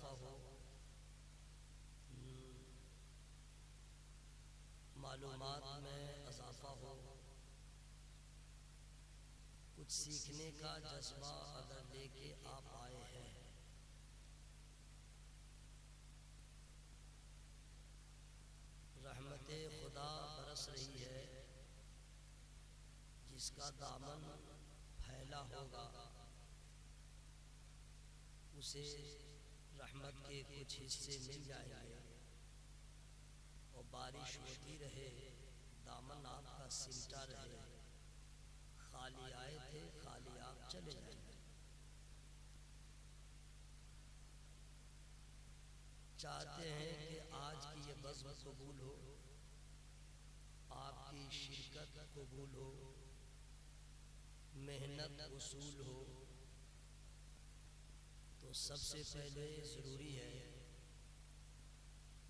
इजाफा हो, मालूमात में इजाफा हो, कुछ सीखने का जज्बा अगर लेके आप आए हैं, रहमते खुदा बरस रही है, जिसका दामन फैला होगा उसे रहमत के कुछ हिस्से मिल जाएंगे और बारिश होती रहे, दामन आपका सिमटा रहे, खाली आए थे खाली आप चले जाएंगे। चाहते हैं कि आज की ये बज़्म कबूल हो, आपकी शिरकत कबूल हो, मेहनत वसूल हो, तो सबसे पहले ज़रूरी है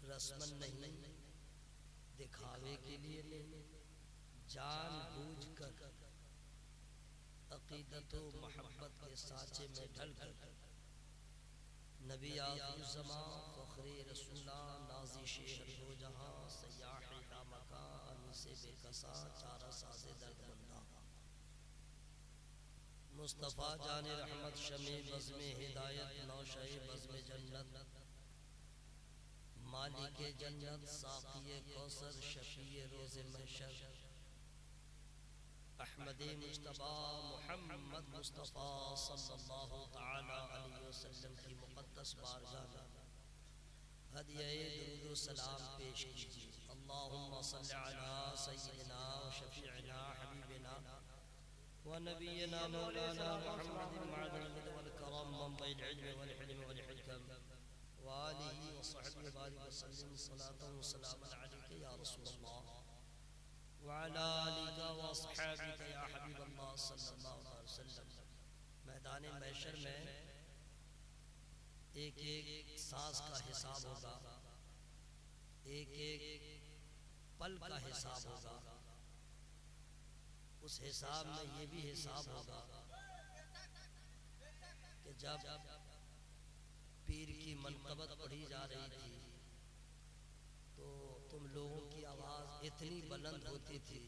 रस्मन नहीं, दिखावे के लिए नहीं, जानबूझ कर अक़ीदत व मोहब्बत के साँचे में ढल कर नबी आख़िरुज़्ज़मा फ़ख़्रे रसूला नाज़ी शेर दो जहाँ सयाह लामका अनीसे बेकसा चारा साज़े दर्दमंदा मुस्तफ़ा जाने रहमत शमे बज़्मे हिदायत नौशाए बज़्मे जन्नत मालिके जन्नत साक़िए कौसर शफ़ीए रोज़े महशर अहमदे मुज्तबा मुहम्मद मुस्तफ़ा सल्लल्लाहु तआला अलैहि वसल्लम की मुक़द्दस बारगाह में हदिया दुरूद व सलाम पेश कीजिए। अल्लाहुम्मा सल्लि अला सय्यिदिना व शफ़ीइना हबीबिना व नबिय्यिना मौलाना मुहम्मदिन मअदनिल वल करम मंबइल इल्म वल हिल्म वल हिकम व आलिहि व सहबिहि बारिक व सल्लिम सलातन व सलामन अलैका या रसूलल्लाह वअला आलिका व अस्हाबिका या हबीबल्लाह सल्लल्लाहु अलैहि वसल्लम। मैदान महशर में एक एक सांस का हिसाब होगा, एक एक पल का हिसाब होगा। उस हिसाब में ये भी हिसाब होगा कि जब पीर की मनक़बत पढ़ी जा रही थी तो तुम लोगों की आवाज़ इतनी बुलंद होती थी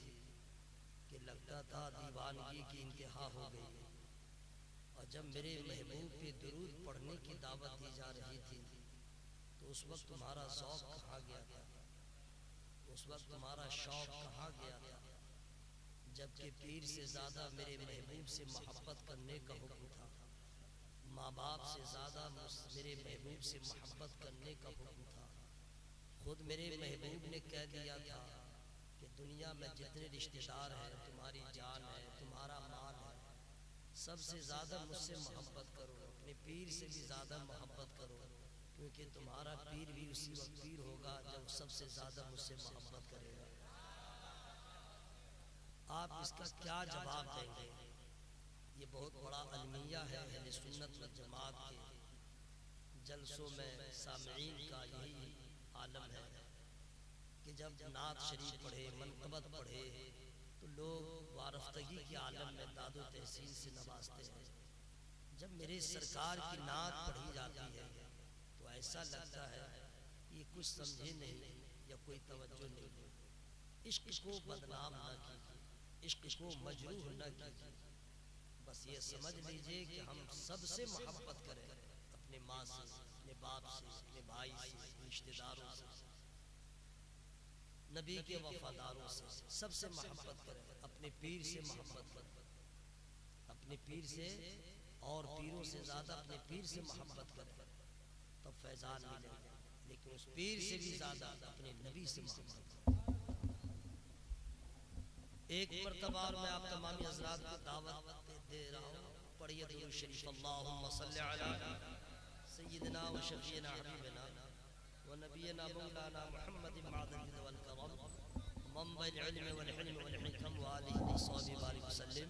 कि लगता था दीवानगी की इंतहा हो गई। और जब मेरे महबूब पे दुरूद पढ़ने की दावत दी जा रही थी तो उस वक्त तुम्हारा शौक़ कहाँ गया था, उस वक्त तुम्हारा शौक़ कहाँ गया था, जबकि पीर से ज़्यादा मेरे महबूब से मोहब्बत करने का हुक्म था, माँ बाप से ज़्यादा मेरे महबूब से मोहब्बत करने का हुक्म था। खुद मेरे महबूब ने कह दिया था कि दुनिया में जितने रिश्तेदार हैं, तुम्हारी जान है, तुम्हारा माल है, सबसे ज़्यादा मुझसे मोहब्बत करो, अपने पीर से भी ज़्यादा मोहब्बत करो, क्योंकि तुम्हारा पीर भी उसी वक्त पीर होगा जब सबसे ज़्यादा मुझसे मोहब्बत करेगा। आप इसका क्या जवाब देंगे? ये बहुत बड़ा अलमिया है अहले सुन्नत व जमात के जलसों में सामईन का यही आलम है कि जब नात शरीफ पढ़े, मनक़बत पढ़े तो लोग वारफ्तगी के आलम में दादो तहसीन से नवाजते हैं। जब मेरे सरकार की नात पढ़ी जाती है तो ऐसा लगता है ये कुछ समझे नहीं या कोई तवज्जो नहीं। इश्क को बदनाम न कीजिए, इश्क को मजरूह न कीजिए, बस ये समझ लीजिए कि हम सबसे मोहब्बत करें, अपने माँ से, अपने बाप से, अपने भाई से, रिश्तेदारों से, नबी के वफादारों से, सबसे मोहब्बत करें, अपने पीर से मोहब्बत करें, अपने पीर से और पीरों से ज़्यादा अपने पीर से मोहब्बत करें तो फैज़ान मिलेगा, लेकिन उस पीर से भी ज़्यादा अपने नबी से मोहब्बत करें। एक मरतबा मैं आप तमामी हज़रात को दावत दे रहा हूँ, पढ़िए दुरूद शरीफ। अल्लाहुम्मा सल्लि अला सय्यिदिना व शफ़ीना हबीबिना व नबियना मौलाना मुहम्मदिन मअदनिल वल करम मंबइल इल्म वल हिल्म वल हिकम व आलिहि व सहबिहि बारिक व सल्लिम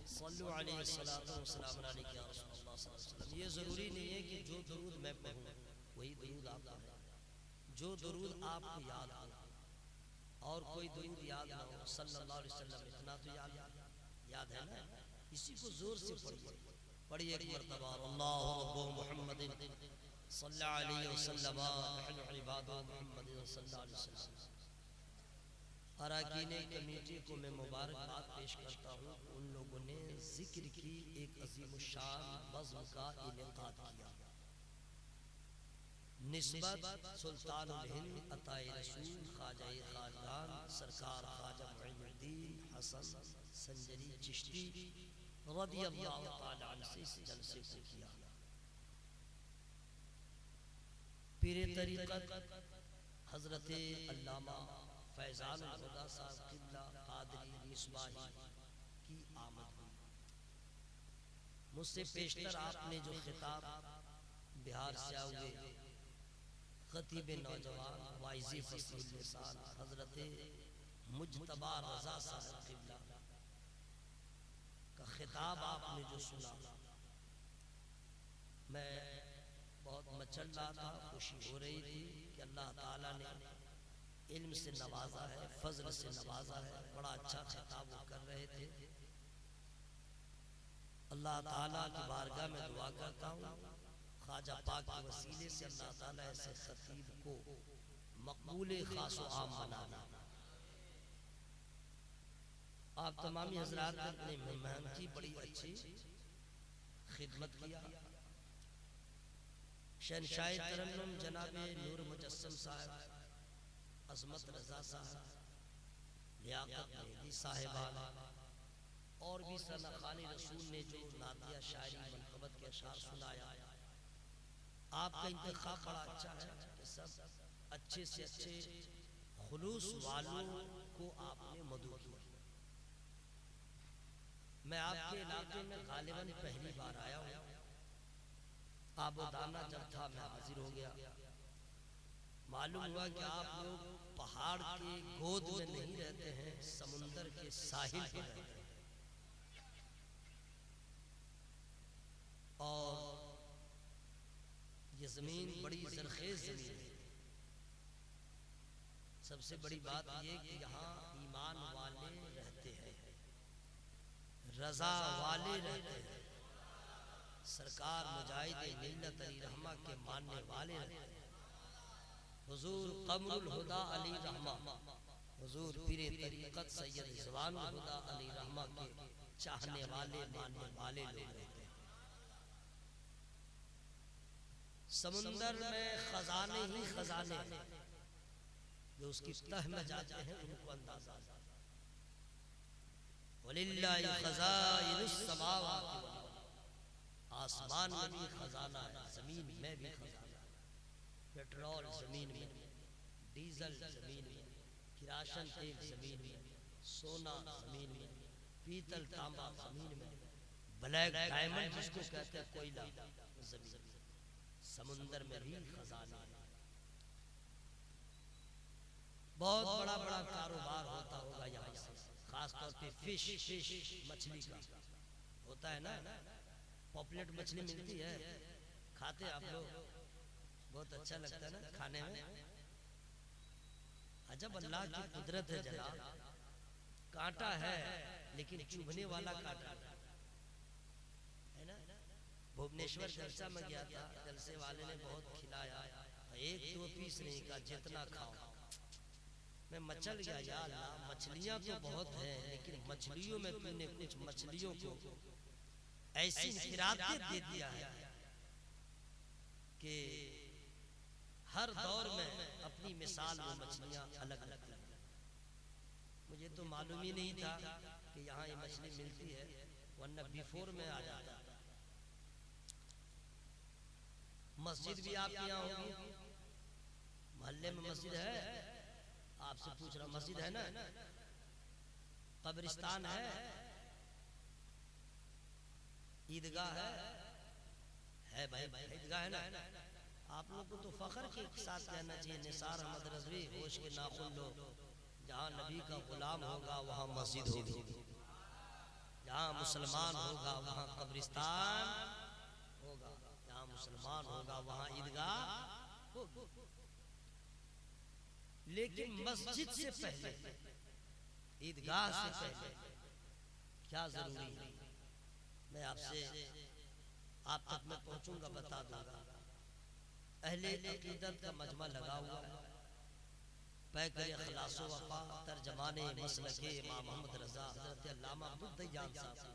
सल्लु अलैहि सलातु व सलाम अलैका या रसूलल्लाह सल्लल्लाहु अलैहि वसल्लम। ये ज़रूरी नहीं है कि जो दुरूद मैं पढ़ूँ वही दुरूद आप पढ़ें, जो दुरूद आपको याद हो, और कोई दुरूद याद ना हो सल्लल्लाहु अलैहि वसल्लम, इतना तो याद है ना, इसी को जोर से पढ़िए। पढ़िए एक मरतबा अल्लाहु रब्बु मुहम्मदिन सल्लल्लाहु अलैहि वसल्लम नहनु इबादु मुहम्मद सल्लल्लाहु अलैहि वसल्लम। अरकान कमेटी को मैं मुबारकबाद पेश करता हूँ। उन लोगों ने जिक्र की एक अज़ीमुश्शान बज़्म का इनेकाद किया। निस्बत सुल्तानुल हिंद अताए रसूल ख्वाजा खानदान सरकार ख्वाजा मुईनुद्दीन हसन संजरी चिश्ती रज़ियल्लाहु ताला अन्हु से इस जलसे को किया। पीरे तरीक़त हज़रत अल्लामा फैज़ान खुदा साहब क़िबला क़ादरी मिसबाही की आमद हुई। मुझसे पेशतर आपने जो खिताब बिहार से हुए खतीब नौजवान वाइज़ी फसील लिसान हज़रत मुज्तबा रज़ा साहब क़िबला का खिताब आपने जो सुना, मैं बहुत मचल रहा था, खुशी हो रही थी कि अल्लाह ताला ने इल्म से नवाजा है, फजल से नवाजा है। बड़ा अच्छा खिताब वो कर रहे थे। अल्लाह ताला की बारगाह में दुआ करता हूँ ख्वाजा पाक के वसीले से अल्लाह ताला ऐसे खतीब को मकबूल खास व आम बनाना। आप तमामी हजरात ने अपने मेहमान की बड़ी अच्छी खिदमत किया। शहंशाह तरन्नुम जनाबे नूर मुजस्सम साहब, अज़मत रज़ा साहब, लियाकत मेहदी साहिबान और भी सना खानी रसूल ने जो नातिया शायरी मनक़बत के अशार सुनाया। आपका इंतखाब बड़ा अच्छा है कि सब अच्छे से अच्छे खुलूस वालों को आपने मदू किया। मैं आपके इलाके में गालिबन पहली बार आया हूँ। आबोदाना जब था मैं हाजिर हो गया। मालूम हुआ कि आप लोग पहाड़ के गोद में नहीं रहते हैं, समुंदर के साहिल पर रहते हैं। और ये जमीन बड़ी जरखेज जमीन है। सबसे बड़ी बात ये कि यहाँ ईमान वाले रहते हैं, रजा वाले रहते हैं। सरकार मुजाहिद मिल्लत अली रहमा के मानने वाले रहते हैं। हुजूर कमरुल हुदा अली रहमा, हुजूर पीरे तरीक़त सैयद ज़वानुल हुदा अली रहमा के चाहने वाले मानने वाले लोग रहते हैं। समुंदर में खजाने ही खजाने जो उसकी तह में जाते हैं उनको अंदाजा। वलिल्लाहि खज़ाइनुस समावाति वल अर्द, आसमान में भी खजाना है, जमीन में भी खजाना है। पेट्रोल जमीन में, डीजल जमीन में, किरासन तेल जमीन में, सोना जमीन में, पीतल तांबा जमीन में, ब्लैक डायमंड जिसको कहते हैं कोयला जमीन में। समुंदर में भी खजाना है। बहुत बड़ा बड़ा कारोबार होता होगा यहाँ से, खास तौर पे फिश मछली का होता है ना। पॉपुलेट मछली मिलती है, खाते आप लोग, बहुत अच्छा लगता है ना खाने में। अजब अल्लाह की कुदरत है जनाब। कांटा है लेकिन चुभने वाला कांटा है ना। भुवनेश्वर जलसा में गया था, जलसे वाले ने बहुत खिलाया, एक दो पीस नहीं कहा, जितना खाओ। मैं मचल गया, या अल्लाह मछलियां तो बहुत हैं, लेकिन मछलियों में तूने कुछ मछलियों को ऐसी खिरातें दे दिया है कि हर दौर में अपनी मिसाल वो मछलियां अलग अलग हैं। मुझे तो मालूम ही नहीं था कि यहाँ ये मछली मिलती है, वरना बिफोर में आ जाता। मस्जिद भी आपके यहाँ होगी, मोहल्ले में मस्जिद है? आपसे पूछ रहा हूँ, मस्जिद है ना? कब्रिस्तान है? ईदगाह है भाई, ईदगाह है ना? आप लोग को तो फख्र के साथ कहना चाहिए, निसार अहमद रज़वी, होश के नाखून लो, जहाँ नबी का गुलाम होगा वहाँ मस्जिद होगी, जहाँ मुसलमान होगा वहाँ कब्रिस्तान होगा, जहाँ मुसलमान होगा वहाँ ईदगाह होगी। लेकिन मस्जिद से पहले, ईदगाह से पहले क्या जरूरी है, मैं आपसे आप तक मैं पहुंचूंगा, बता दूंगा। अहले अकीदत का मजमा लगा हुआ है। पैकर खलासो वफा तर्जमाने मसलके इमाम मोहम्मद रजा हज़रत अल्लामा अब्दुल दय्यान साहब।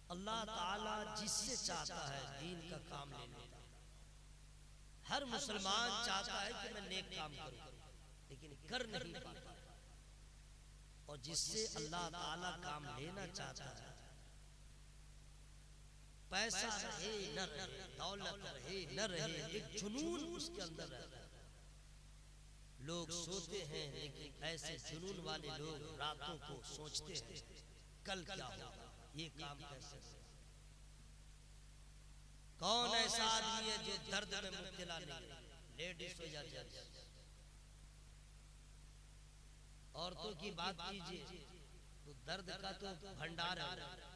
अल्लाह ताला जिससे चाहता है दीन का काम ले लेता है। हर मुसलमान चाहता है कि मैं नेक काम करूं, लेकिन कर नहीं पाता। और जिससे अल्लाह ताला काम लेना चाहता है, पैसा रहे न रहे, दौलत रहे न रहे, एक जुनून उसके अंदर रहता है। लोग सोते हैं, लेकिन ऐसे जुनून वाले लोग रातों को सोचते हैं कल क्या होगा, ये काम कैसे होगा। कौन ऐसा आदमी है जो दर्द में मुब्तला नहीं है, लेडीज हो या जेंट्स। औरतों की बात कीजिए तो दर्द का तो भंडार है।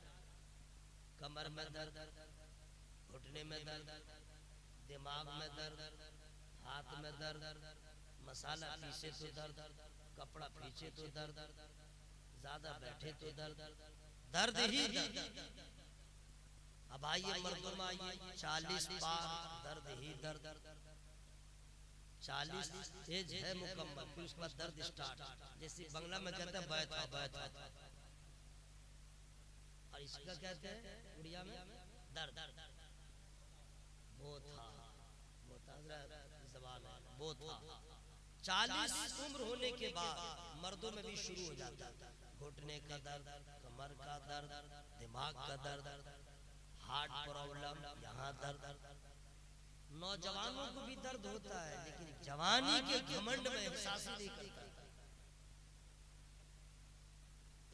कमर में दर्द, घुटने में दर्द, दिमाग में दर्द, हाथ में दर्द, मसाला पीछे तो दर्द, कपड़ा पीछे तो दर्द, ज्यादा बैठे तो दर्द, दर्द ही दर्द। अब आइए मर्दों में आइए, 40 पार दर्द ही दर्द, 40 एज है मुकम्मल, फिर उसके बाद दर्द स्टार्ट। जैसे बंगला में कहते हैं बैठा बैठा, और इसका कहते हैं उड़िया में दर्द। वो था जबान है, वो था। 40 उम्र होने के बाद मर्दों में भी शुरू हो जाता है घुटने का दर्द, कमर का दर्द, दिमाग का दर्द, हार्ट प्रॉब्लम, यहाँ दर्द। नौजवानों को भी दर्द होता है, लेकिन जवानी के घमंड में एहसास ही नहीं करता।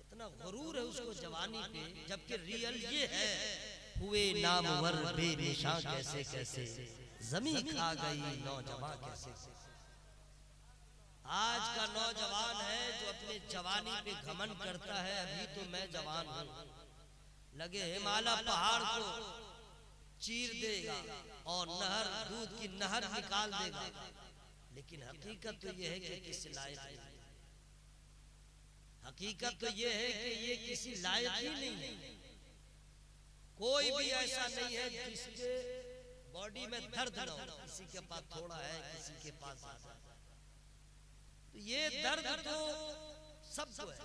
इतना गुरूर है उसको जवानी पे, जबकि रियल ये है हुए नामवर बेनिशान कैसे कैसे, ज़मीं खा गई नौजवान कैसे। आज का नौजवान है जो अपने जवानी पे घमंड करता है, अभी तो मैं जवान हूँ, लगे हिमालय पहाड़ को चीर देगा और नहर, दूध की नहर निकाल देगा। लेकिन हकीकत तो यह है कि किसी लायक नहीं। हकीकत तो यह है कि ये किसी लायक ही नहीं है। कोई भी ऐसा नहीं है जिसके बॉडी में दर्द न हो। किसी के पास थोड़ा है, किसी के पास ज्यादा है। तो ये दर्द तो सबको है।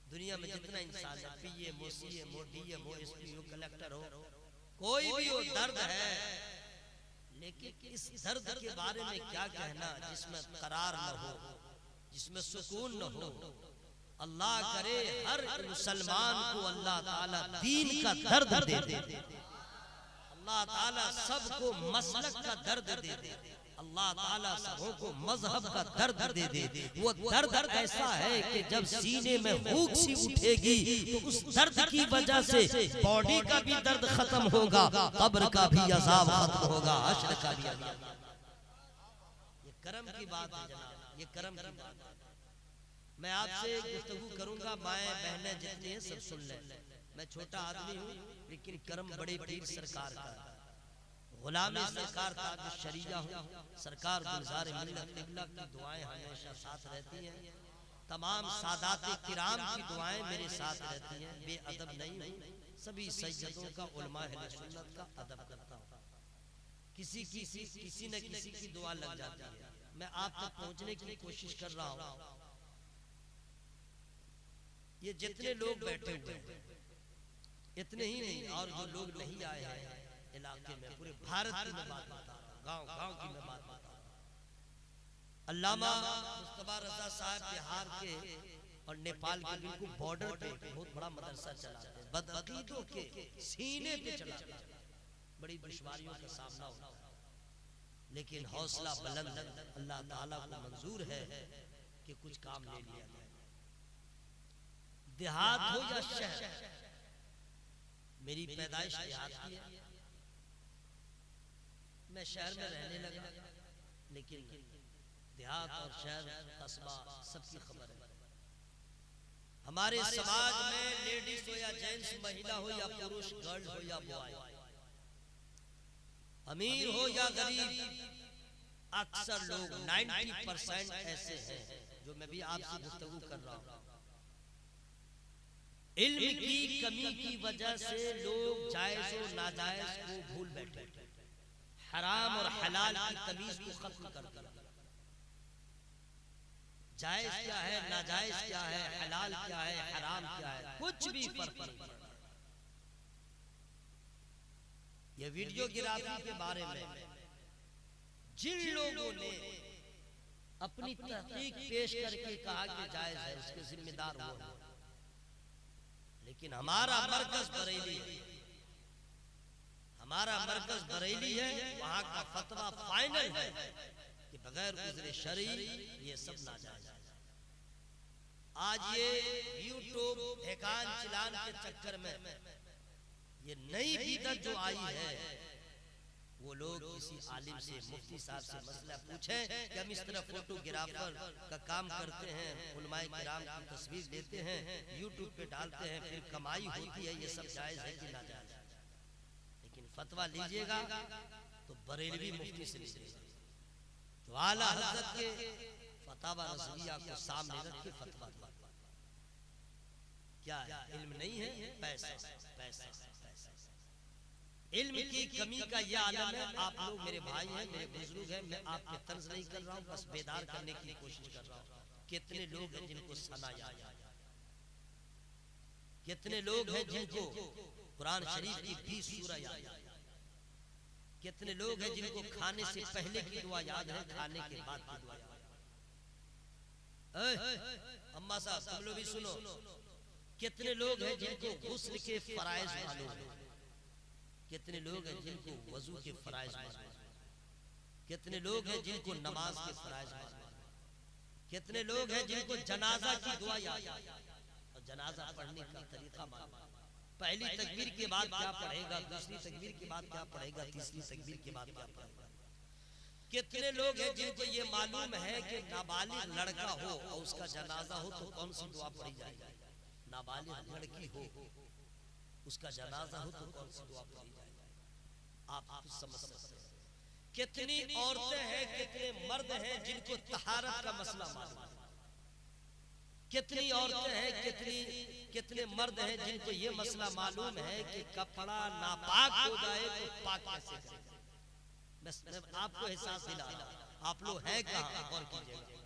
दुनिया में जितना इंसान है, पीएम हो, सीएम हो, डीएम हो, एसपी हो, कलेक्टर हो, कोई भी हो, दर्द है। लेकिन इस दर्द के बारे में क्या कहना जिसमें करार न हो, जिसमें सुकून न हो। अल्लाह करे हर मुसलमान को अल्लाह ताला दीन का दर्द दे दे, अल्लाह ताला सबको मसलक का दर्द दे दे, अल्लाह ताला सबों को मजहब का दर्द दे दे। वो दर्द ऐसा है कि जब सीने में भूख सी उठेगी तो उस दर्द की वजह से बॉडी का भी दर्द खत्म होगा, कब्र का भी अज़ाब खत्म होगा, हश्र का भी अज़ाब। ये करम की बात है जनाब, ये करम की बात है। मैं आपसे गुफ्तगू करूंगा, माएँ बहनें जितनी हैं सब सुन लें। मैं छोटा आदमी हूँ, लेकिन करम बड़े पीर सरकार का है। गुलाम सरकार ताज शरीया हूँ। सरकार गुलजार मिल्लत क़िबला की दुआएं हमेशा साथ रहती हैं। तमाम सादात किराम की दुआएं मेरे साथ रहती हैं। बेअदब नहीं हूँ, सभी सैयदों का, उलमा अहले सुन्नत का अदब करता हूँ। किसी न किसी की दुआ लग जाती है। मैं आप तक पहुँचने की कोशिश कर रहा हूँ। ये जितने लोग बैठे हुए हैं, इतने ही नहीं, और जो लोग नहीं आए हैं इलाके में, पूरे भारत की मैं बात बता रहा हूँ, गाँव गाँव की मैं बात बता रहा हूँ। अल्लामा मुस्तफा रजा साहब बिहार के और नेपाल के बिल्कुल बॉर्डर पे बहुत बड़ा मदरसा चलाते हैं। बदअकीदों के सीने पे चलाते हैं, बड़ी दुश्वारियों का सामना होता है, लेकिन हौसला बुलंद अल्लाह ताला को मंजूर है कि कुछ काम ले लिया जाए। देहात हो या शहर, मेरी पैदाइश देहात की है। मैं शहर में रहने लगा, लेकिन देहात और शहर, कस्बा सबकी खबर है। हमारे समाज में लेडीज हो या जेंट्स, महिला हो या पुरुष, गर्ल हो या बॉय, अमीर हो या गरीब, अक्सर लोग 90% ऐसे हैं, जो मैं भी आपसे गुफ्तगू कर रहा हूं, इल्म की कमी की वजह से लोग जायज और नाजायज को भूल बैठे, हराम और हलाल की तमीज को खत्म कर दिया। जायज क्या है, नाजायज क्या है, हलाल क्या है, हराम क्या है, कुछ भी फर्क नहीं पड़ता। ये वीडियोग्राफी के बारे में जिन लोगों ने अपनी तहकीक पेश करके कहा कि जायज है, उसके जिम्मेदार वो हैं। लेकिन हमारा मरकज बरेली है, हमारा मरकज बरेली है, वहां का फतवा फाइनल है कि बगैर उज़्र शरई ये सब नाजायज है। आज ये यूट्यूब एकान चिलान के चक्कर में ये नई बिदअत जो आई है, वो लोग किसी आलिम से, मुफ्ती साहब से मसला पूछे कि हम इस तरह फोटोग्राफर का काम करते हैं, उलमाए किराम की तस्वीर लेते हैं, यूट्यूब पे डालते हैं, फिर कमाई होती है, ये सब जायज है कि नाजायज है? लेकिन फतवा लीजिएगा तो बरेलवी मुफ्ती से लीजिएगा, तो आला हज़रत के फतवा रज़विया को सामने रख के फतवा दो। क्या है? इल्म नहीं है, पैसा पैसा पैसा। इल्म की कमी का यह आलम है। आप लोग मेरे भाई हैं, मेरे बुजुर्ग हैं, मैं आप पे तर्ज नहीं कर रहा हूँ, बस बेदार करने की कोशिश कर रहा हूँ। कितने लोग हैं जिनको सना याद है, कितने लोग हैं जिनको कुरान शरीफ की 20 सूरह याद है, कितने लोग हैं जिनको खाने से पहले की दुआ याद है, खाने के बाद की दुआ याद है। अम्मा साहब तुम लोग भी सुनो, कितने लोग हैं जिनको गुस्ल के फराइज मालूम है, कितने लोग हैं जिनको वजू के फराइज मालूम है, कितने लोग हैं जिनको नमाज के फराइज मालूम है, कितने लोग हैं जिनको जनाजा की दुआ याद है और जनाजा पढ़ने का तरीका मालूम है। पहली तकबीर के बाद क्या पढ़ेगा, दूसरी तकबीर के बाद क्या पढ़ेगा, तीसरी तकबीर के बाद क्या पढ़ेगा। कितने लोग हैं जिनको ये मालूम है कि नाबालिग लड़का हो और उसका जनाजा हो तो कौन सी दुआ पढ़ी जाएगी, नाबालिग लड़की हो उसका जनाजा हो तो कौन सी दुआ पढ़ी जाएगी। आप समझ सकते हैं। कितनी औरतें हैं, कितने मर्द हैं जिनको तहारत का मसला मालूम है, कितनी औरतें हैं, कितने मर्द हैं जिनको ये मसला मालूम है कि कपड़ा नापाक हो जाए तो पाक कैसे करें। मैं आपको एहसास दिला रहा हूं, आप लोग हैं कहां और कीजिएगा।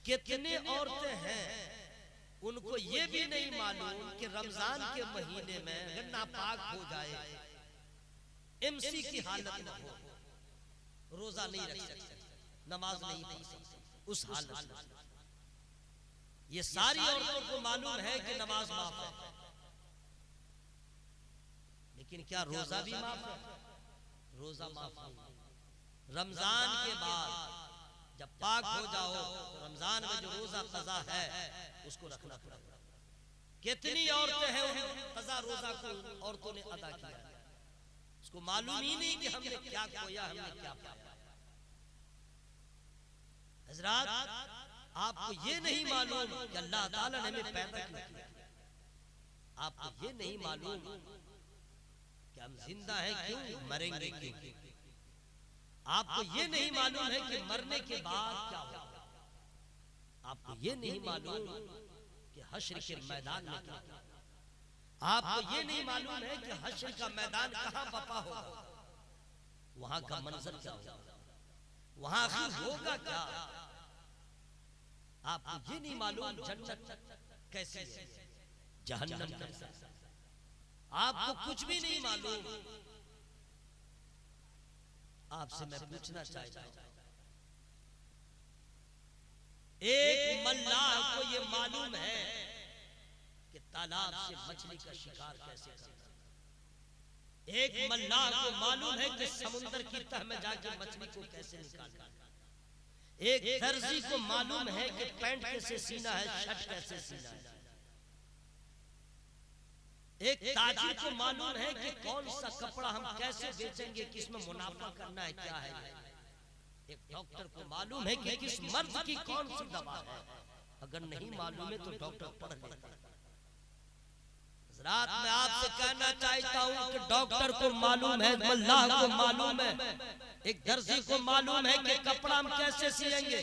कितने औरतें हैं उनको ये भी नहीं मालूम कि रमजान के महीने में अगर नापाक हो जाए, एमसी की हालत में हो, रोजा नहीं रख सकते, नमाज नहीं पढ़ सकते, उस हालत में ये सारी औरतों को मालूम है कि नमाज माफ है, लेकिन क्या रोजा भी माफ है? रोजा माफ नहीं। रमजान के बाद जब पाक हो जाओ तो रमजान में जो रोजा कज़ा है उसको रखना पड़ेगा। कितनी औरतें हैं उन कज़ा रोजा को औरतों ने अदा किया, उसको मालूम ही नहीं कि हमने क्या खोया, हमने क्या पाया। हज़रात आपको ये नहीं मालूम कि अल्लाह ताला ने हमें पैदा क्यों किया, आपको ये नहीं मालूम कि हम जिंदा हैं क्यों, मरेंगे क्यों, आपको ये नहीं मालूम है कि मरने के बाद क्या होगा, आपको ये नहीं मालूम कि हश्र के मैदान में क्या होगा, आपको ये नहीं मालूम है कि हश्र का मैदान कहाँ बपा होगा, वहां का मंजर क्या होगा, वहां आखिर होगा क्या। आपको ये नहीं मालूम जन्नत कैसी है, जहन्नम कैसा है, आपको कुछ भी नहीं मालूम। आपसे मैं पूछना चाहता हूं, एक मल्लाह को ये मालूम है कि तालाब से मछली का शिकार कैसे करना, एक मल्लाह को मालूम है कि समुद्र की तह में जाकर मछली को कैसे निकालना, एक दर्जी को मालूम है कि पैंट कैसे सीना है, शर्ट कैसे सीना है, एक ताजिर को मालूम है कि कौन सा कपड़ा हम कैसे बेचेंगे, किसमें मुनाफा करना है, क्या है। एक डॉक्टर को मालूम है कि किस मर्ज की कौन सी दवा है, अगर नहीं मालूम है तो डॉक्टर पढ़ लेता है। रात में आपसे कहना चाहता हूं कि डॉक्टर को मालूम है, मल्लाह को मालूम है, एक दर्जी को मालूम है कि कपड़ा हम कैसे सिएंगे,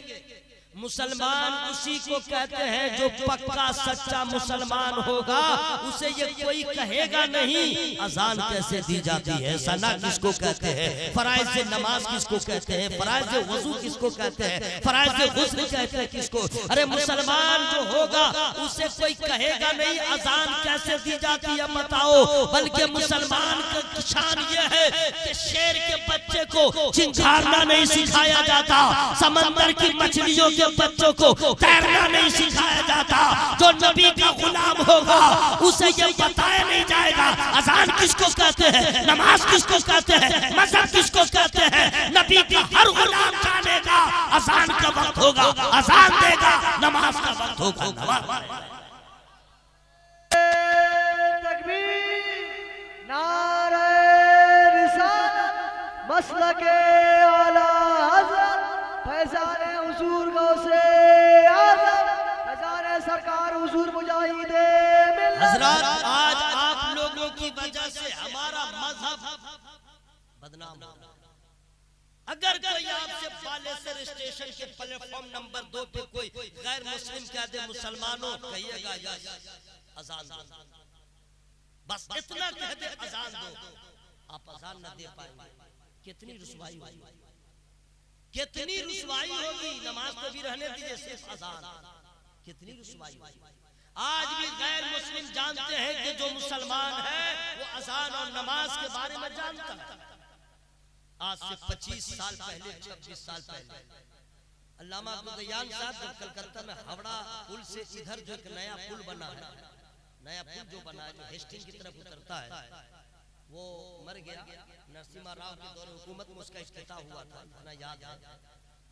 मुसलमान उसी को कहते हैं जो पक्का सच्चा मुसलमान होगा, उसे ये कोई कहेगा नहीं अजान कैसे दी जाती है, सना किसको कहते हैं, फराइज नमाज किसको कहते हैं, फराइज वजू किसको कहते हैं, फराइज गुस्ल कहते हैं किसको। अरे मुसलमान जो होगा उसे कोई कहेगा नहीं अजान कैसे दी जाती है बताओ, बल्कि मुसलमान का शान ये है कि शेर के बच्चे को चिंगारना नहीं सिखाया जाता, समंदर की मछलियों के बच्चों को तैरना नहीं सिखाया जाता। जो नबी का गुलाम होगा उसे ये बताया नहीं जाएगा अजान किसको कहते हैं, नमाज किसको कहते हैं, मजहब किसको कहते हैं। नबी का हर गुलाम जानेगा अजान का वक्त होगा, अजान देगा, नमाज का वक्त होगा। नारे रिसालत मसलके आला हज़रत फैज़ाने हुज़ूर गौसे आज़म फैज़ाने सरकार हुज़ूर मुजाहिदे मिल्लत। हज़रत आज आप लोगों की वजह से हमारा मजहब बदनाम हो रहा है। अगर कोई आपसे बालेसर स्टेशन के प्लेटफॉर्म नंबर 2 पे कोई गैर मुस्लिम कह दे मुसलमानों, कहिएगा यस अजान दो, बस इतना कह दे अजान दो, आप अजान न दे पाएंगे। कितनी रुसवाई होगी, कितनी रुसवाई होगी। नमाज तो भी रहने दीजिए, सिर्फ अजान, कितनी रुसवाई होगी। आज भी गैर मुस्लिम जानते हैं कि जो मुसलमान है वो अजान और नमाज के बारे में जानता है। आज से 25 साल पहले, 26 साल पहले अल्लामा अब्दुल साहब जब कलकत्ता में हावड़ा पुल से इधर जो एक नया पुल बना है, नया पुल जो बना है जो हेस्टिंग की तरफ उतरता है, वो मर गया। नरसिम्हा राव के दौरे हुकूमत में उसका इफ्तिताह हुआ था, इतना याद है।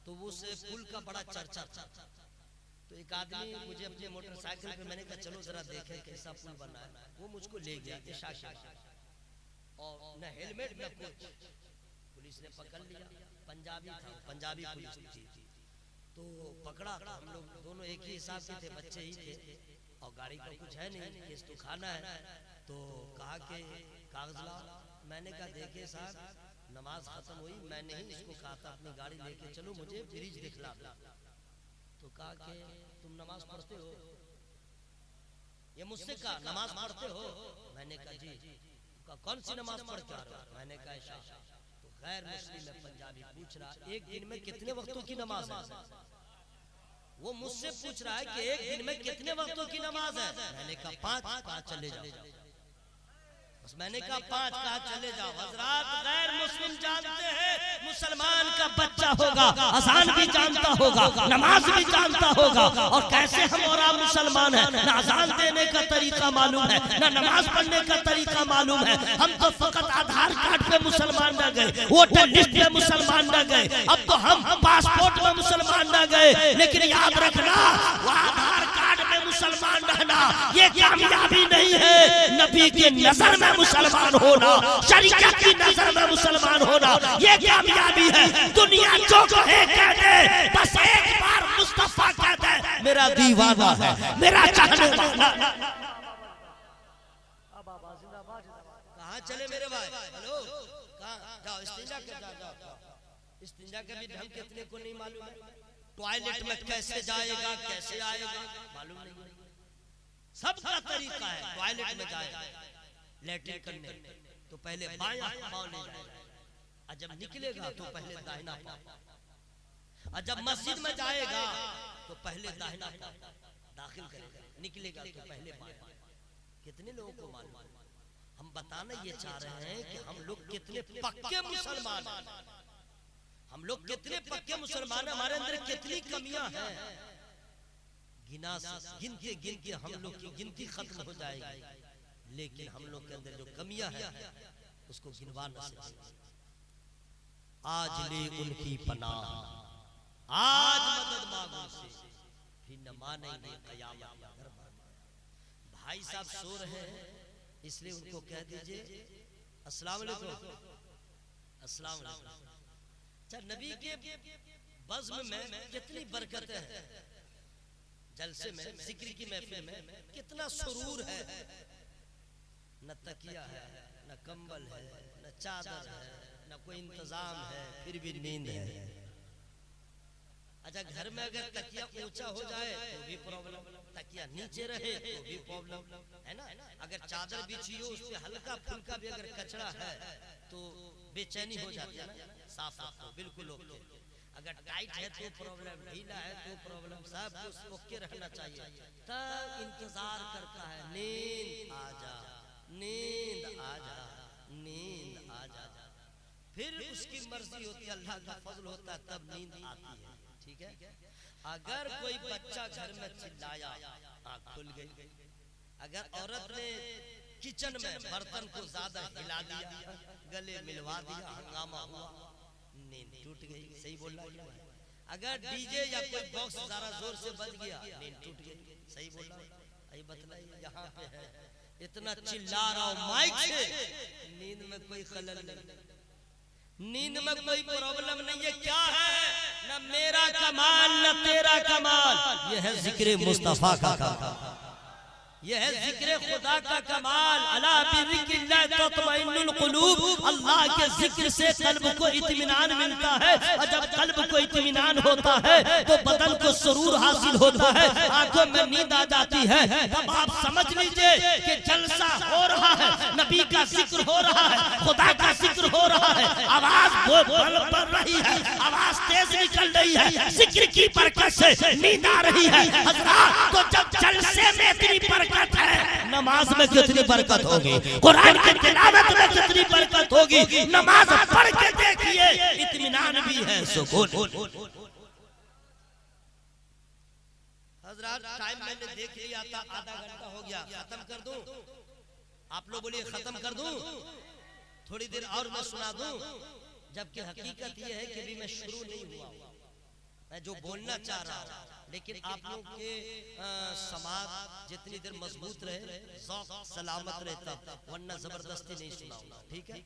तो उस पुल का बड़ा चर्चा था। तो एक आदमी मुझे अपने मोटरसाइकिल पे, मैंने कहा चलो जरा देखें कैसा पुल बना है। वो मुझको ले गया इशा और न हेलमेट न कुछ, पुलिस ने पकड़ लिया। पंजाबी था, पंजाबी पुलिस थी। तो पकड़ा, हम लोग दोनों एक ही हिसाब के थे, बच्चे ही थे और गाड़ी का कुछ है नहीं, केस तो खाना है। तो कहा कि कागज लाओ। मैंने कहा देखिए साहब नमाज खत्म हुई, मैंने ही इसको कहा था अपनी गाड़ी लेके चलो मुझे ब्रिज दिखला दो। तो कहा कि तुम नमाज पढ़ते हो, ये मुझसे कहा नमाज पढ़ते हो। मैंने कहा जी। कहा कौन सी नमाज पढ़ के आ रहे हो? मैंने कहा ऐसा। तो गैर मुस्लिम है पंजाबी पूछ रहा एक दिन में कितने वक्तों की नमाज है? वो मुझसे पूछ रहा है कि एक दिन में कितने वक्तों की नमाज है? मैंने कहा 5। कहा चले जाओ। बस मैंने कहा 5, कहा चले जाओ। हजरात गैर मुस्लिम जानते हैं मुसलमान का बच्चा होगा अजान भी जानता होगा, नमाज भी जानता होगा। और कैसे हम और आप मुसलमान हैं, ना अजान देने का तरीका मालूम है, ना नमाज पढ़ने का तरीका मालूम है। हम तो फकत आधार कार्ड पे मुसलमान न गए, वोटर लिस्ट पे मुसलमान न गए, अब तो हम पासपोर्ट में मुसलमान न गए। लेकिन याद रखना वो आधार कार्ड में मुसलमान रहना ये कामयाबी नहीं है, नबी की नजर में मुसलमान होना, शरीयत की नजर में मुसलमान होना ये कामयाबी है। दुनिया जो कहे कह दे, बस एक बार मुस्तफा कह दे मेरा दीवाना है, मेरा चाहने वाला। कहाँ चले मेरे भाई? हेलो, कहाँ जाओ? इस्तिंजा कर जाओ। इस्तिंजा का भी ढंग कितने को नहीं मालूम है। टॉयलेट में कैसे जाएगा, कैसे आएगा मालूम नहीं। सबका तरीका है। टॉयलेट में जाएगा लैट्रिन करने तो पहले बायां पांव ले जाएगा, और जब निकलेगा तो पहले दाहिना पांव, और जब मस्जिद में जाएगा तो पहले दाहिना पांव दाखिल करेगा, निकलेगा तो पहले बायां। कितने लोगों को मालूम? हम बताना ये चाह रहे हैं कि हम लोग कितने पक्के मुसलमान हैं, हम लोग कितने पक्के मुसलमान हैं, हमारे अंदर कितनी कमियां हैं। गिनते गिनते हम लोग की गिनती खत्म हो जाएगी, लेकिन हम लोग के अंदर जो कमियां हैं उसको गिनवा न सके। आज ले उनकी पनाह, आज मदद मांगो से, फिर न मानेंगे कयामत अगर माने। भाई साहब सो रहे हैं इसलिए उनको कह दीजिए अस्सलाम वालेकुम, अस्सलाम वालेकुम। अच्छा, नबी के बज़्म में कितनी बरकतें हैं, जलसे में जिक्र की महफिल में कितना सुरूर है। न तकिया है, न कंबल है, न चादर है, न कोई इंतजाम है, फिर भी नींद है। अच्छा घर में अगर तकिया ऊंचा हो जाए तो भी प्रॉब्लम, तकिया नीचे रहे तो भी प्रॉब्लम है ना। अगर चादर बिछी हो उस पे हल्का फुल्का भी अगर कचरा है तो बेचैनी हो जाती है ना। साफ साफ तो बिल्कुल ओके, अगर टाइट है तो प्रॉब्लम, ढीला है तो प्रॉब्लम, सब कुछ ओके रहना चाहिए। तब इंतजार करता है नींद आ जा, नींद आ जा, नींद आ जा, फिर उसकी मर्जी होती है, अल्लाह का फजल होता है, तब नींद आती है। ठीक है। अगर कोई बच्चा घर में चिल्लाया आँख खुल गई, अगर औरत ने किचन में बर्तन को ज्यादा हिला दिया, गले मिलवा दिया, हंगामा हुआ, नींद टूट गई। सही बोल रहा है। अगर डीजे या कोई बॉक्स ज्यादा जोर से बज गया, नींद टूट गई। सही बोल रहा है। बतलाइए यहाँ पे है इतना चिल्ला रहा हूं माइक से, नींद में कोई खलल नहीं, नींद में कोई प्रॉब्लम नहीं है। क्या है? न मेरा कमाल न तेरा कमाल, यह है जिक्र मुस्तफा का कमाल, यह है जिक्र खुदा का कमाल। अला बिज़िक्रिल्लाह तत्मइन्नुल कुलूब, अल्लाह के जिक्र से कल्ब को इत्मीनान मिलता है, और जब कल्ब को इत्मीनान होता है तो बदन को सुरूर हासिल होता है, आंखों में नींद आ जाती है। तब आप समझ लीजिए कि जलसा हो रहा है, नबी का जिक्र हो रहा है, खुदा का जिक्र हो रहा है, आवाज बढ़ रही है, आवाज तेज निकल रही है, जिक्र की बरकत से नींद आ रही है। हज़रात तो जब जलसे में इतनी बरकत है, नमाज में कितनी बरकत होगी, कुरान की तिलावत में कितनी बरकत होगी, नमाज पढ़ के देखिए, इत्मीनान भी है, सुकून। हज़रात टाइम मैंने देख लिया था, आधा घंटा हो गया, खत्म कर दूं? आप लोग बोलिए खत्म कर दूं? थोड़ी देर और मैं सुना दूं? जबकि हकीकत यह है कि भी मैं शुरू नहीं हुआ, मैं जो बोलना चाह रहा हूं, लेकिन आप लोग के समाज जितनी देर मजबूत रहे, सलामत रहता, वरना जबरदस्ती नहीं सुनाऊंगा। ठीक है।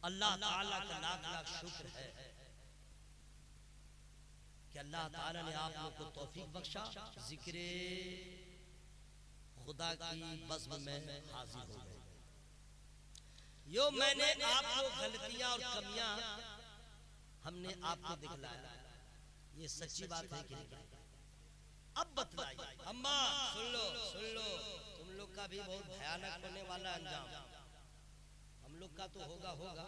अल्लाह ताला का लाख लाख शुक्र है कि अल्लाह ताला ने आप लोग को तौफीक बख्शा, जिक्र खुदा की बज़्म में हाजिर हो गए। यो मैंने आपको गलतियां और कमियां हमने आपको दिखलाया, ये सच्ची बात है कि नहीं? अब बतलाइए। अम्मा सुन लो, सुन लो, तुम लोग का भी बहुत भयानक होने वाला अंजाम, हम लोग का तो होगा होगा,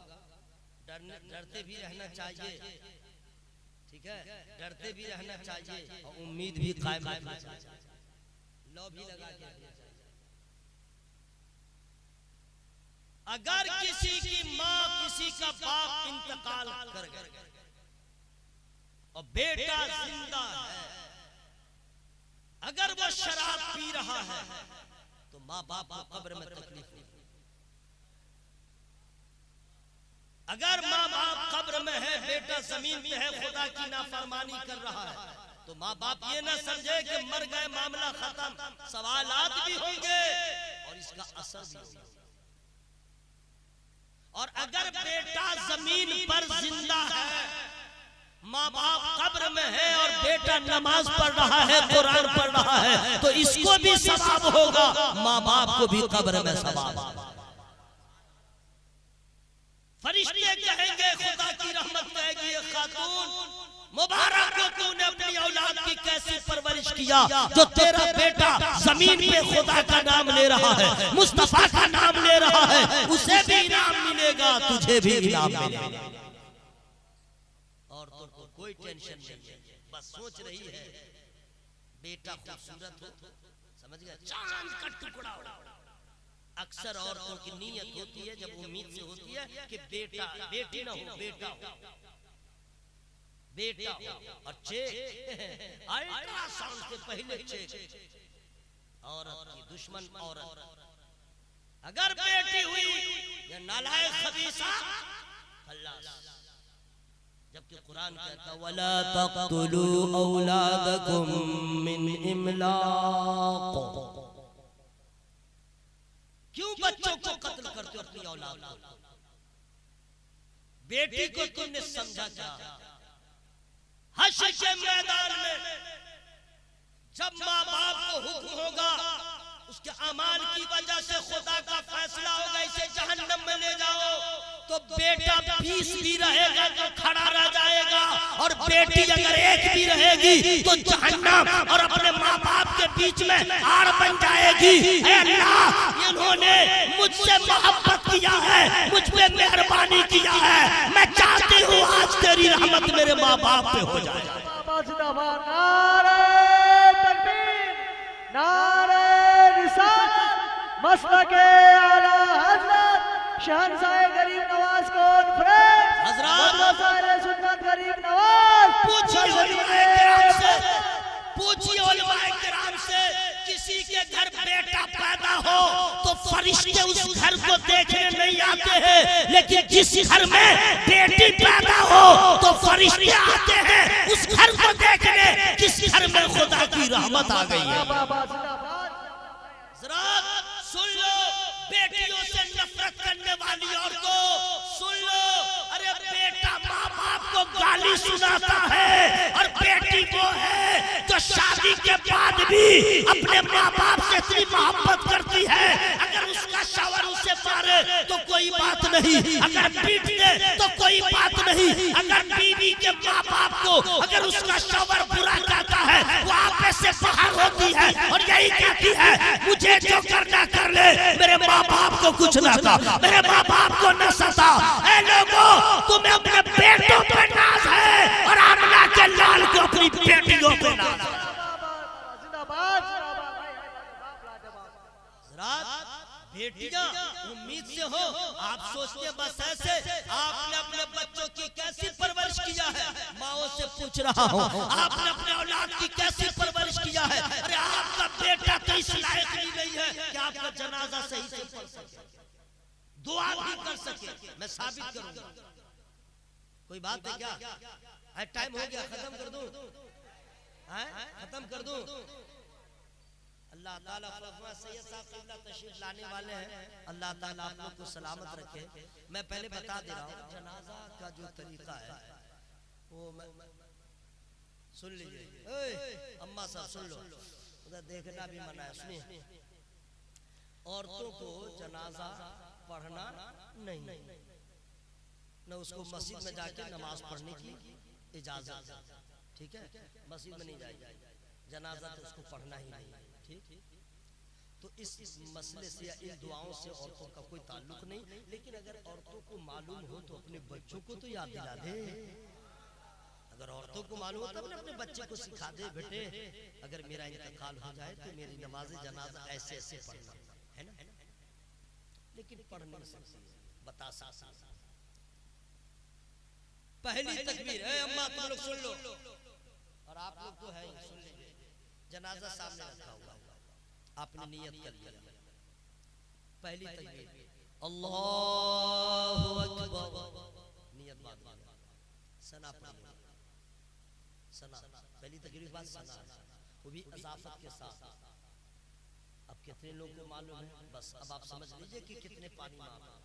डरते भी रहना चाहिए। ठीक है, डरते भी रहना चाहिए और उम्मीद भी कायम रखना चाहिए, लौ भी लगा के। अगर किसी की माँ, किसी का बाप इंतकाल कर गए और बेटा जिंदा है, अगर वो शराब पी रहा है तो माँ बाप को कब्र में तकलीफ नहीं। अगर माँ बाप कब्र में है, बेटा जमीन पे है, खुदा की नाफरमानी कर रहा है, तो माँ बाप ये ना समझे कि मर गए, मामला खत्म, सवालात भी होंगे और इसका असर भी होगा। और अगर बेटा जमीन पर जिंदा है, माँ बाप कब्र में है और बेटा नमाज पढ़ रहा है, कुरान पढ़ रहा है, तो इसको भी सवाब होगा, माँ बाप को भी कब्र में सवाब होगा। फरिश्ते कहेंगे, खुदा की रहमत कहेगी, खातून मुबारक हो, तूने अपनी औलाद की कैसी परवरिश किया, जो तेरा बेटा जमीन पे खुदा का नाम ले रहा है, मुस्तफा का नाम ले रहा है, उसे भी इनाम मिलेगा, तुझे भी इनाम मिलेगा। औरतों को कोई टेंशन नहीं है, बस सोच रही है बेटा खूबसूरत हो, समझ गया, चांद का टुकड़ा हो। अक्सर औरतों की नीयत होती है, जब उम्मीद से होती है कि बेटा, बेटी ना हो, बेटा हो, बेटा और चेक अल्ट्रासाउंड से पहले चेक, औरत की दुश्मन औरत। अगर बेटी हुई या नालायक खबीसा, अल्लाह, जबकि कुरान कहता वला तक़तुलू औलादकुम मिन इमलाक़, क्यों बच्चों को कत्ल करते हो, अपनी औलाद को? बेटी को तुमने समझा क्या? हश्र के मैदान में जब माँ बाप को हुक्म होगा, उसके अमाल की वजह से खुदा का फैसला होगा, इसे जहन्नम में ले जाओ, तो बेटा 20 भी रहेगा तो खड़ा रह जाएगा, और बेटी अगर एक भी रहेगी तो जहन्नम और अपने माँ बाप के बीच में आड़ बन जाएगी। ऐ अल्लाह, इन्होंने मुझसे मोहब्बत किया है, मुझ पे मेहरबानी किया है, मैं चाहती हूँ आज तेरी रहमत मेरे माँ बाप पे हो जाए। नारे तकबीर, नारे रिसालत, मसलके आला हज़रत शहंशाह गरीब नवाज कॉन्फ्रेंस हज़रत सुन्नत गरीब नवाज। पूछिए उलमाए किराम से, किसी के घर बेटा पैदा हो तो फरिश्ते उस घर को देखने नहीं आते हैं, लेकिन जिस घर में बेटी पैदा हो तो फरिश्ते आते हैं उस घर को देखने, जिस घर में खुदा की रहमत आ गई है। जरा सुन लो, बेटियों से नफरत करने वाली औरतों सुन लो, अरे बेटा माँ बाप को गाली सुनाता है, और बेटी वो है जो शादी के बाद भी अपने माँ बाप से इतनी मोहब्बत करती है, अगर उसका शौहर उसे मारे तो कोई बात नहीं, अगर पीट दे तो कोई बात नहीं, अगर बीवी के माँ बाप को अगर उसका शौहर बुरा कहता है वो आपे से बाहर होती है और यही कहती है मुझे जो करना कर ले, मेरे माँ बाप को कुछ ना कहा, मेरे माँ बाप को न सता। ऐ लोगों, तुम्हें अपने बेटों पे नाज है और आमना के लाल को अपनी बेटियों पे नाज है। बेटियां उम्मीद से हो, आप सोचते बस ऐसे आपने अपने बच्चों की कैसी परवरिश किया है, माओ से पूछ रहा हूँ, आपने अपने औलाद की कैसी परवरिश किया है? अरे आपका बेटा तो इस लायक ही नहीं है कि आपका जनाजा सही से पढ़ सके, दुआ भी कर सके। मैं साबित करूंगा। कोई बात है क्या? टाइम हो गया, खत्म कर दूं? खत्म कर दूं? अल्लाह ताला सैयद साहब क़िबला तशरीफ लाने वाले हैं, अल्लाह ताला आप लोग को सलामत रखे। मैं पहले बता दे रहा हूँ, जनाजा का जो तरीका है वो सुन लीजिए। अम्मा साहब सुन लो, उधर देखना भी मना है। सुनिए, औरतों को जनाजा पढ़ना नहीं, न उसको मस्जिद में जाके नमाज पढ़ने की इजाजत है, ठीक है? मस्जिद में नहीं जाएगी, जनाजा तो उसको पढ़ना ही नहीं, ठीक? तो इस मसले से या इन दुआओं से औरतों का कोई ताल्लुक नहीं, लेकिन अगर औरतों को मालूम हो तो अपने बच्चों को तो याद दिला दे। अगर औरतों को मालूम हो तो अपने बच्चे को सिखा दे, बेटे अगर मेरा इंतकाल हो जाए तो मेरी नमाज जनाजा ऐसे ऐसे पढ़ना है ना, लेकिन पढ़ नहीं सकती। बता पहली तकबीर है, अम्मा तुम लोग सुन लो और आप लोग तो है सुन लीजिए। जनाजा सामने रखा हुआ, आपने नियत कर लिया। पहली तकबीर अल्लाहु अकबर, नियत बात सना पढ़िए, सना पहली तकबीर के बाद सना, वो भी इजाफत के साथ। अब कितने लोगों को मालूम है? बस अब आप समझ लीजिए कि कितने पानी में आप।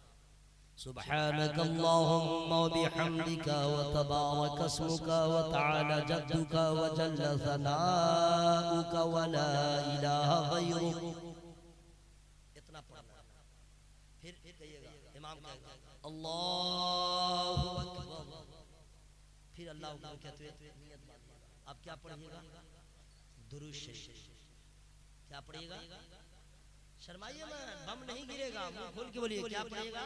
सुब्हानक अल्लाहुम्मा व बिहम्दिका व तबारक अस्मुका व तआला जद्दुका व जल्ल सनाउका व ला इलाहा गैरुक। इतना पढ़ना, फिर कहिएगा, इमाम कहेगा अल्लाहु अकबर, फिर अल्लाह अकबर कहते हुए नियत बांधिएगा। अब क्या पढ़िएगा? दुरूद शरीफ। क्या पढ़िएगा? शर्माइए मत, बम नहीं गिरेगा, मुंह खोल के बोलिए क्या पढ़िएगा?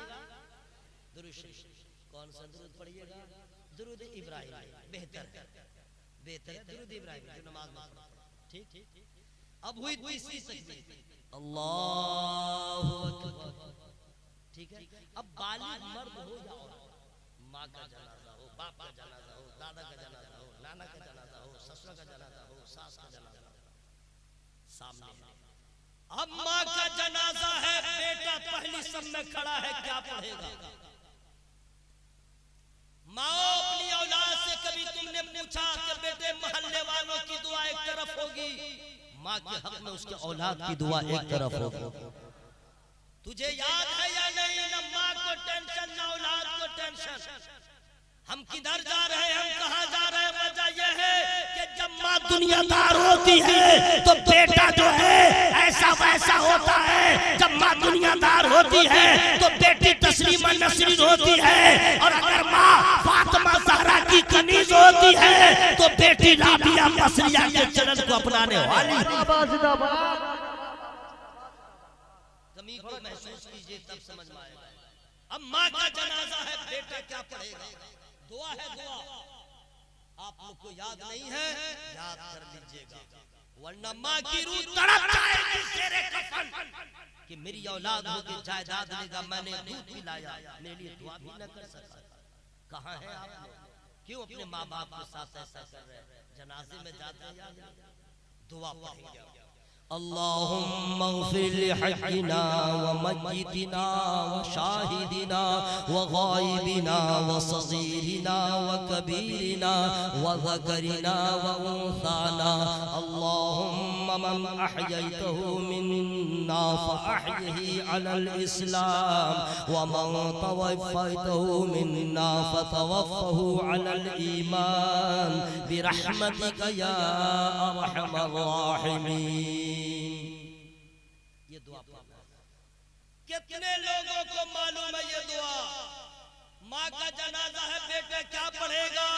दुरूद शरीफ। कौन सा दुरूद पढ़िएगा? दुरूद इब्राहिम, बेहतर है, बेहतर है दुरूद इब्राहिम जो नमाज में पढ़ते हैं, ठीक? अब हुई तीसरी तकबीर अल्लाहु अकबर, ठीक है? अब बालिग मर्द हो या औरत, माँ का जनाजा हो, बाप का जनाजा हो, दादा का जनाजा हो, नाना का जनाजा हो, ससुर का जनाजा हो, सास का जनाजा हो, सामने है। अब माँ का जनाजा है, बेटा पहली सब में खड़ा है, क्या पढ़ेगा? माँ अपनी औलाद से कभी तुमने पूछा कि बेटे मोहल्ले वालों की दुआ एक तरफ होगी, माँ के हक में उसके औलाद की दुआ एक तरफ होगी? तुझे याद है या नहीं? न माँ को टेंशन न औलाद को टेंशन। हम किधर जा रहे हैं, हम कहाँ जा रहे हैं? वजह यह है कि जब माँ दुनियादार होती है तो बेटा जो है ऐसा वैसा होता है, जब माँ दुनियादार होती है तो बेटी तस्लीमा नसरीन होती है, कनीज होती है तो बेटी राबिया मसरिया के चरण को अपनाने वाली। कमी को महसूस कीजिए तब समझ में आएगा। अब माँ का जनाजा है, बेटा क्या पढ़ेगा? दुआ है, दुआ आप लोग को याद नहीं है, याद कर लीजिएगा, वरना माँ की रूह तड़प जाएगी तेरे कफन कि मेरी औलाद होगी जायदाद लेगा, मैंने दूध पिलाया, मेरे लिए दुआ भी न कर सका। कहाँ है आप लोग? क्यों अपने माँ बाप के साथ ऐसा कर रहे हैं? जनाजे में जाते हैं, दुआ पढ़ेंगे। अल्लाहुम्मा ग़फ़िर लिहय्यिना व मय्यितिना व शाहिदिना व गायबिना व सग़ीरिना व कबीरिना व ज़करिना व उन्साना। अल्लाहुम्मा मन अह्ययतहु मिन्ना फ़अह्यिही अलल इस्लाम व मन तवफ़्फ़यतहु मिन्ना फ़तवफ़्फ़हु अलल ईमान बिरहमतिका या अरहमर राहिमीन। ये दुआ पढ़ना। कितने लोगों को मालूम है ये दुआ? माँ का जनाजा है, बेटे क्या पढ़ेगा?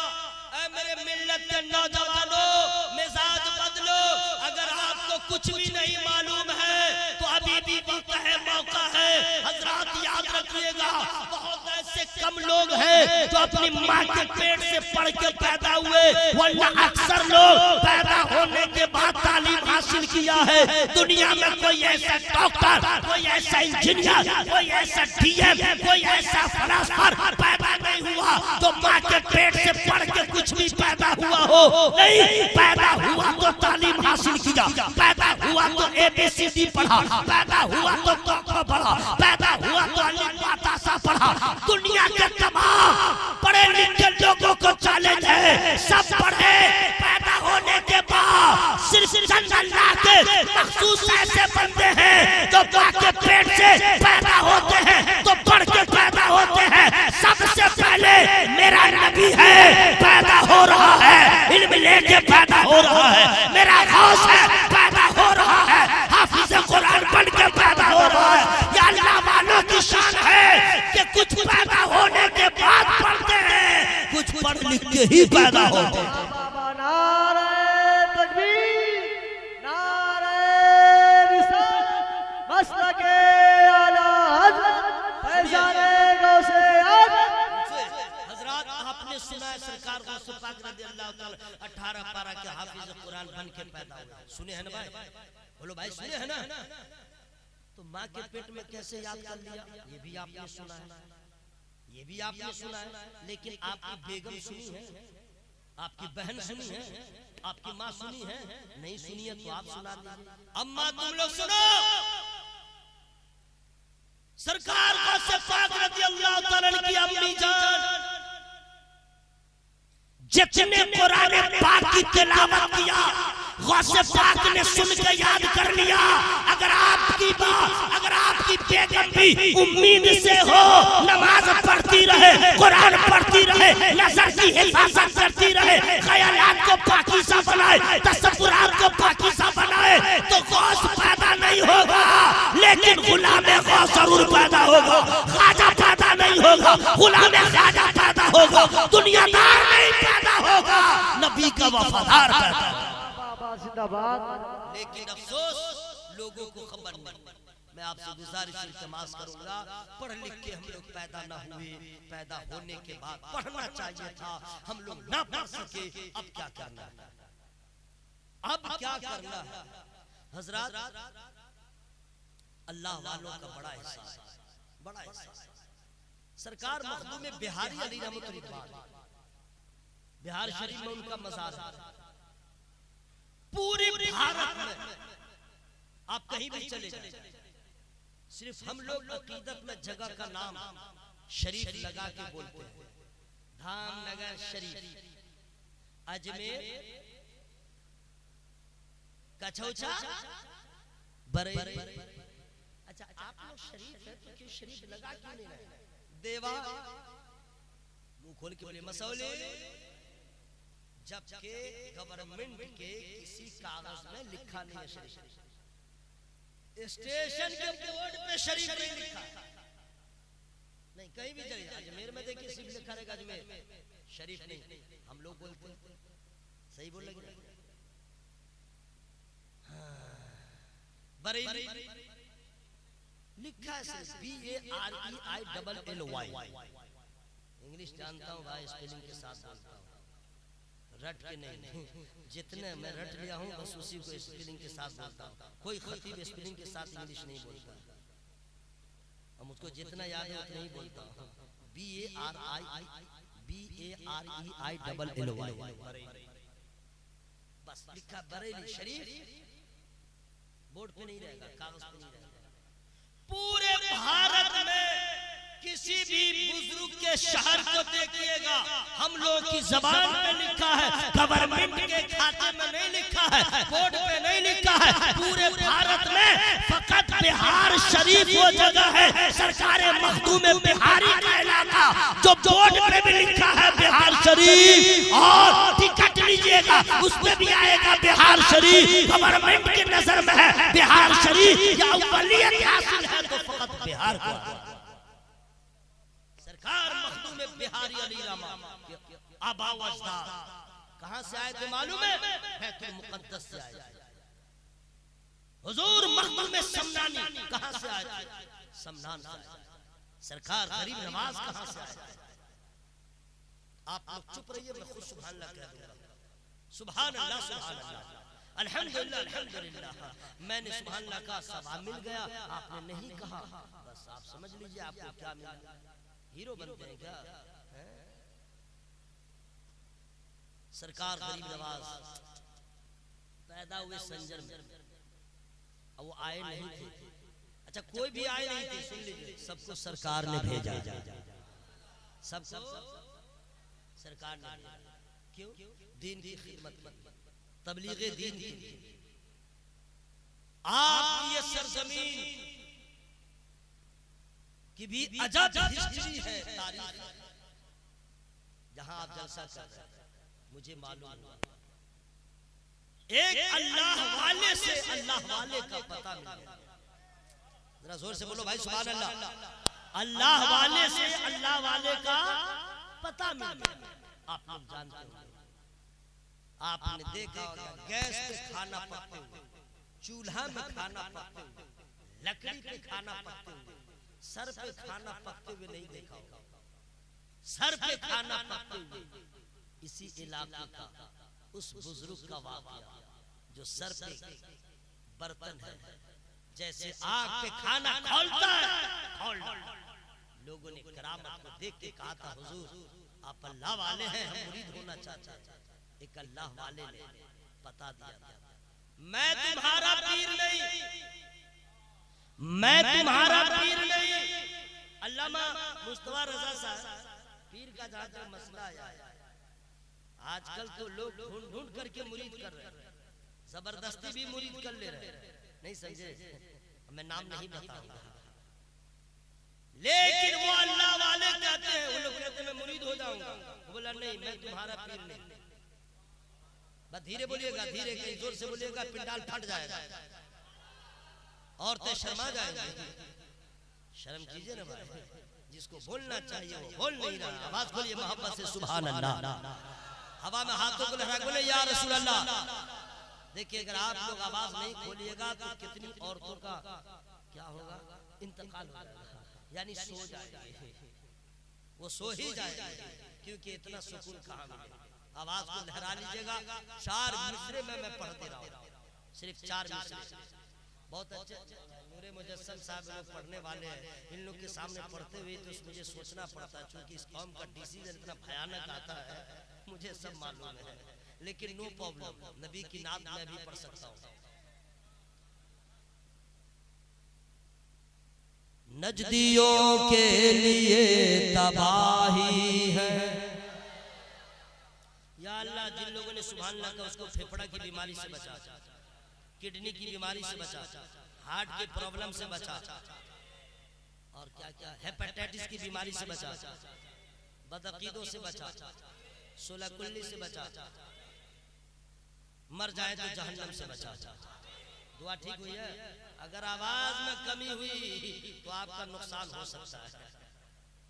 ऐ मेरे मिल्लत के नौजवानों, मिजाज बदलो। अगर आपको कुछ भी नहीं मालूम है तो अभी भी वक्त है, मौका है। हजरात याद रखिएगा, बहुत ऐसे कम लोग हैं जो अपनी माँ के पेट से पढ़ के पैदा हुए, वरना अक्सर लोग पैदा होने के बाद तालीम हासिल किया है। दुनिया में कोई ऐसा डॉक्टर, कोई ऐसा इंजीनियर, कोई ऐसा डीएम, कोई ऐसा फलासफर पैदा नहीं हुआ तो माँ के पेट से पढ़ के कुछ भी पैदा हुआ हो। नहीं, पैदा हुआ तो तालीम हासिल किया, पैदा हुआ तो ABCD पढ़ा, पैदा हुआ तो क पढ़ा, पैदा हुआ तो अलिफ बा ता सा पढ़ा। दुनिया के तमाम पढ़े लिखे लोगों को चैलेंज है, सब पढ़े, पैदा होने के बाद सिर्फ चंद अल्लाह के मखसूस ऐसे बंदे हैं जो माँ के पेट से पैदा होते हैं तो पढ़ के पैदा होते हैं। सबसे पहले मेरा नबी है, पैदा हो रहा है, इल्म लेके पैदा हो रहा है। मेरा गौस है, पैदा हो रहा है, हाफिज़ कुरान बन के पैदा हो रहा है। या अल्लाह वालों की शान है कि कुछ पैदा होने के बाद पढ़ते हैं, कुछ पढ़ लिख के ही पैदा होते हैं। नारे तकबीर, नारे रिसालत, मसलके आला हज़रत फैज़ाने गौसे आज़म। हजरात आपने सुना है सरकार गौसे पाक रज़ियल्लाहु ताला 18 पारा के हाफिज़ कुरान बन के पैदा हुए। सुने हैं ना भाई? बोलो भाई, सुने हैं ना? तो माँ के पेट में कैसे याद कर लिया? ये भी आपने सुना है, ये भी आपने सुना है। लेकिन आपकी बेगम सुनी है, आपकी बहन सुनी है, आपकी माँ सुनी है? नहीं सुनी है तो आप सुना दीजिए। अम्मा तुम लोग सुनो, सरकार गौसे पाक रज़ियल्लाहु ताला की अम्मी जान जितने कुरान पाक की तिलावत किया, गौसे पाक ने सुन के याद कर लिया। अगर आपकी माँ, अगर आपकी बेगम भी उम्मीद से हो, नमाज पढ़ती रहे, कुरान पढ़ती रहे, नजर की हिफाजत करती रहे, ख्यालात को पाकीज़ा बनाए, तसव्वुरात को पाकीज़ा बनाए, तो गौस पैदा नहीं होगा, लेकिन गुलाम गौस जरूर पैदा होगा। ख्वाजा पैदा नहीं होगा, गुलाम ख्वाजा पैदा होगा, दुनियादार नहीं पैदा होगा, नबी का वफादार पैदा होगा। लेकिन अफसोस लोगों को खबर नहीं। मैं आपसे गुजारिश इल्तिमास करूंगा, पढ़ लिख के हम लोग पैदा ना हुए, पैदा होने के बाद पढ़ना चाहिए था, हम लोग ना पढ़ सके। अब क्या करना है? अब क्या करना है? हजरात अल्लाह वालों का बड़ा एहसास, बड़ा एहसास। सरकार मखदूम बिहारी अली रहमतुल्लाह, बिहार शरीफ में उनका मज़ार है। पूरे भारत में आप कहीं भी चले जाएं, सिर्फ हम लोग अकीदत में जगह का नाम शरीफ लगा के बोलते हैं। धामनगर शरीफ, अजमेर, कछौचा, बरेली। अच्छा, आप लोग शरीफ है तो क्यों शरीफ लगा क्यों नहीं रहे? देवा, मुंह खोल के बोले मसौले। जबकि गवर्नमेंट के किसी कागज में लिखा नहीं है शरीफ, स्टेशन के बोर्ड पे शरीफ नहीं लिखा। नहीं, कहीं भी चले, अजमेर में देखिए सिर्फ लिखा रहेगा अजमेर, शरीफ नहीं, हम लोग बोलते हैं, सही बोल लगे। बरेली लिखा है BAREILLY। इंग्लिश जानता हूँ भाई, स्पेलिंग के साथ बोलता हूँ, रट के नहीं। जितने मैं रट लिया हूँ बस उसी को स्पेलिंग के साथ बोलता हूँ। कोई खतीब स्पेलिंग के साथ इंग्लिश नहीं बोलता, और मुझको जितना याद है उतना ही बोलता हूँ। BAREILLY बस लिखा बरेली शरीफ, बोर्ड पे नहीं रहेगा, कागज पे नहीं रहेगा। पूरे भारत में किसी भी बुजुर्ग के शहर को देखिएगा, हम लोग की जबान पे लिखा है, गवर्नमेंट के खाते में नहीं लिखा है, बोर्ड पे नहीं लिखा है। पूरे भारत में फकत बिहार शरीफ वो जगह है, सरकार मखदूम बिहारी का इलाका, जो बोर्ड पे भी लिखा है बिहार शरीफ, और टिकट लीजिएगा उस पे भी आएगा बिहार शरीफ। गवर्नमेंट की नजर में है बिहार शरीफ या अव्वलियत हासिल है तो फकत बिहार को। सरकार मखदूम बिहारी अली रामा आबा व अजदाद कहां से आए थे मालूम है? बैतुल मुकद्दस से आए। हुजूर मखदूम समनानी कहां से आए थे? समनान से आए। सरकार गरीब नवाज कहां से आए? आप लोग चुप रहिए, मैं खुद सुभान अल्लाह कह दूंगा। सुभान अल्लाह, सुभान अल्लाह, अल्हम्दुलिल्लाह, अल्हम्दुलिल्लाह। मैंने सुभान अल्लाह का सवाब मिल गया, आपने नहीं कहा, बस आप समझ लीजिए आपको क्या मिला। हीरो बन गए क्या? सरकार गरीब नवाज पैदा हुए संजर में, अब वो आए नहीं थे। अच्छा कोई भी आए नहीं थे, सुन लीजिए, सबको सरकार ने भेजा, सबको सरकार ने भेजा। क्यों? दीन की खिदमत, तबलीगे दीन की। आपकी ये सरजमीन की भी अजब हिस्ट्री है, तारीख, जहां आप जलसा कर रहे हैं। मुझे मालूम हुआ एक अल्लाह वाले से अल्लाह वाले का पता मिला। जरा जोर से बोलो भाई सुभान अल्लाह। अल्लाह वाले से अल्लाह वाले का पता मिला। आप लोग जानते होंगे, आपने देखा होगा गैस पे खाना पकते हुए, चूल्हा में खाना पकते हुए, लकड़ी पे खाना पकते हुए, सर पे खाना पकते हुए नहीं देखा होगा। सर पे खाना पकते हुए इसी इलाके का उस बुजुर्ग का वाकया, जो सर पे बर्तन है, जैसे आग पे खाना खौलता है, लोगों ने करामत को देख के कहा था हुजूर आप अल्लाह वाले हैं, हम मुरीद होना चाहते हैं। एक अल्लाह वाले ने बता दिया था, मैं तुम्हारा पीर नहीं, मैं तुम्हारा पीर नहीं। अल्लामा मुस्तफा रजा साहब पीर का जहां तक मसला आया है, आजकल तो लोग ढूंढ ढूंढ करके मुरीद कर रहे हैं, जबरदस्ती भी मुरीद कर ले रहे हैं, नहीं समझे? मैं नाम नहीं बताऊंगा, लेकिन वो अल्लाह वाले कहते हैं, वो लोग कहते हैं मैं मुरीद हो जाऊंगा, वो बोला नहीं मैं तुम्हारा पीर नहीं। बस धीरे बोलिएगा, धीरे कहीं जोर से बोलिएगा पिंडाल फट जाएगा, औरतें शर्मा जाएंगी। शर्म कीजिए ना भाई, जिसको बोलना चाहिए वो बोल नहीं रहा। आवाज खोलिए मोहब्बत से सुभान अल्लाह, हवा में हाथों को लहरा बोले या रसूल अल्लाह। देखिए अगर आप लोग आवाज नहीं खोलिएगा तो कितनी औरतों का क्या होगा, इंतकाल हो जाएगा, यानी सो जाएगी, वो सो ही जाएगी, क्योंकि इतना सुकून कहाँ मिलेगा। आवाज को लहरा लीजिएगा। 4 मिसरे में मैं पढ़ते रहा हूं, सिर्फ 4 मिसरे, बहुत अच्छे नूरे मुजस्सम साहब लोग पढ़ने वाले हैं, इन लोग के सामने पढ़ते हुए तो मुझे सोचना पड़ता है, क्योंकि इस कौम का डिसीजन इतना भयानक आता है, मुझे सब मालूम है, लेकिन नो प्रॉब्लम, नबी की नात मैं भी पढ़ सकता हूँ। नजदियों के लिए तबाही है या अल्लाह, जिन लोगों ने सुभान अल्लाह का उसको फेफड़ा की बीमारी से बचा, किडनी की बीमारी से बचा, हार्ट के प्रॉब्लम से बचा, और क्या क्या हेपेटाइटिस की बीमारी से बचा, बदअकीदों से बचा, सोलहकुल्ली से बचा, मर जाए तो जहन्नम से बचा। दुआ ठीक हुई है? अगर आवाज में कमी हुई तो आपका नुकसान हो सकता है,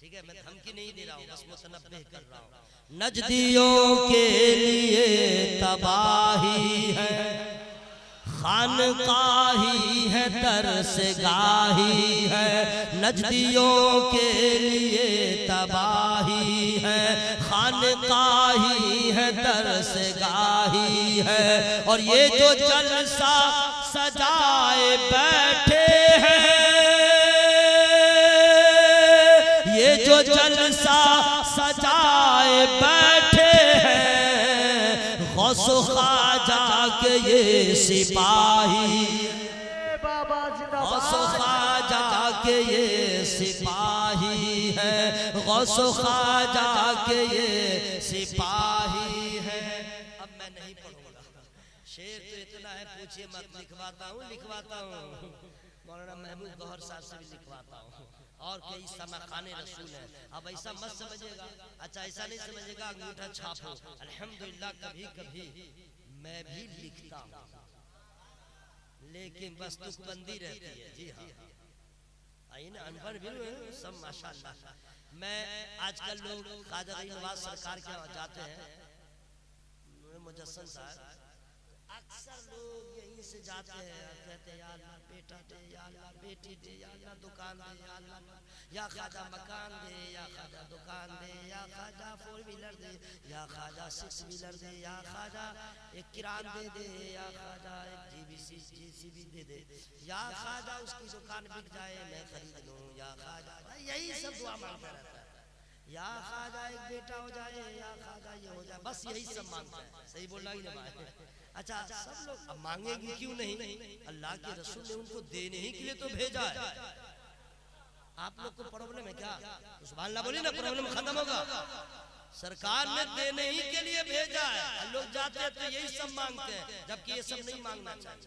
ठीक है, मैं धमकी नहीं दे रहा हूँ, बस मुतनब्बिह कर रहा हूँ। नजदियों के लिए तबाही है, खानकाही है, तरसगाही है। नजदियों के लिए तबाही है, खानकाही है, तरसगाही है। और ये जो जलसा सजाए बैठे हैं, ये जो जलसा सजाए बैठे हैं, गौसो ख्वाजा के ये सिपाही, बाबा गौसो ख्वाजा के ये सिपाही है, गौसो ख्वाजा के ये सिपाही है। अब मैं नहीं पढ़ूंगा, शेर तो इतना है पूछिए मत, लिखवाता हूँ मौलाना महबूब गौहर साहब से भी लिखवाता हूँ, और कई समाखाने रसूल है। अब ऐसा मत समझिएगा, अच्छा ऐसा नहीं समझिएगा अंगूठा छापो। अल्हम्दुलिल्लाह कभी कभी मैं भी लिखता हूँ, लेकिन बस तुकबंदी रहती है। जी हाँ, आइए ना, अनपढ़ भी सब माशाअल्लाह। मैं आजकल लोग ख्वाजा गरीब नवाज सरकार के यहाँ जाते हैं, मुजस्सम साहब, अक्सर लोग यहीं से जाते हैं, कहते हैं या अल्लाह बेटा दे, या अल्लाह बेटी दे, या अल्लाह दुकान दे, या अल्लाह, या ख्वाजा मकान दे, या ख्वाजा दुकान दे, या ख्वाजा 4 व्हीलर दे, या ख्वाजा 6 व्हीलर दे, या ख्वाजा एक किरान दे, या ख्वाजा एक जेसीबी दे दे, या ख्वाजा उसकी दुकान बिक जाए मैं खरीद लूं, या ख्वाजा, यही सब दुआ मांगता रहता है। या ख्वाजा एक बेटा हो जाए, या ख्वाजा ये हो जाए, बस यही सब मांगता है। सही बोल रहा है ना भाई? अच्छा, सब लोग अब मांगेंगे क्यों नहीं? अल्लाह के रसूल ने उनको देने ही के लिए तो भेजा है। आप लोग को प्रॉब्लम है क्या? तो सुभान अल्लाह बोलिए ना, प्रॉब्लम खत्म होगा। सरकार ने देने ही के लिए भेजा है, लोग जाते हैं तो यही सब मांगते हैं, जबकि ये सब नहीं मांगना चाहिए।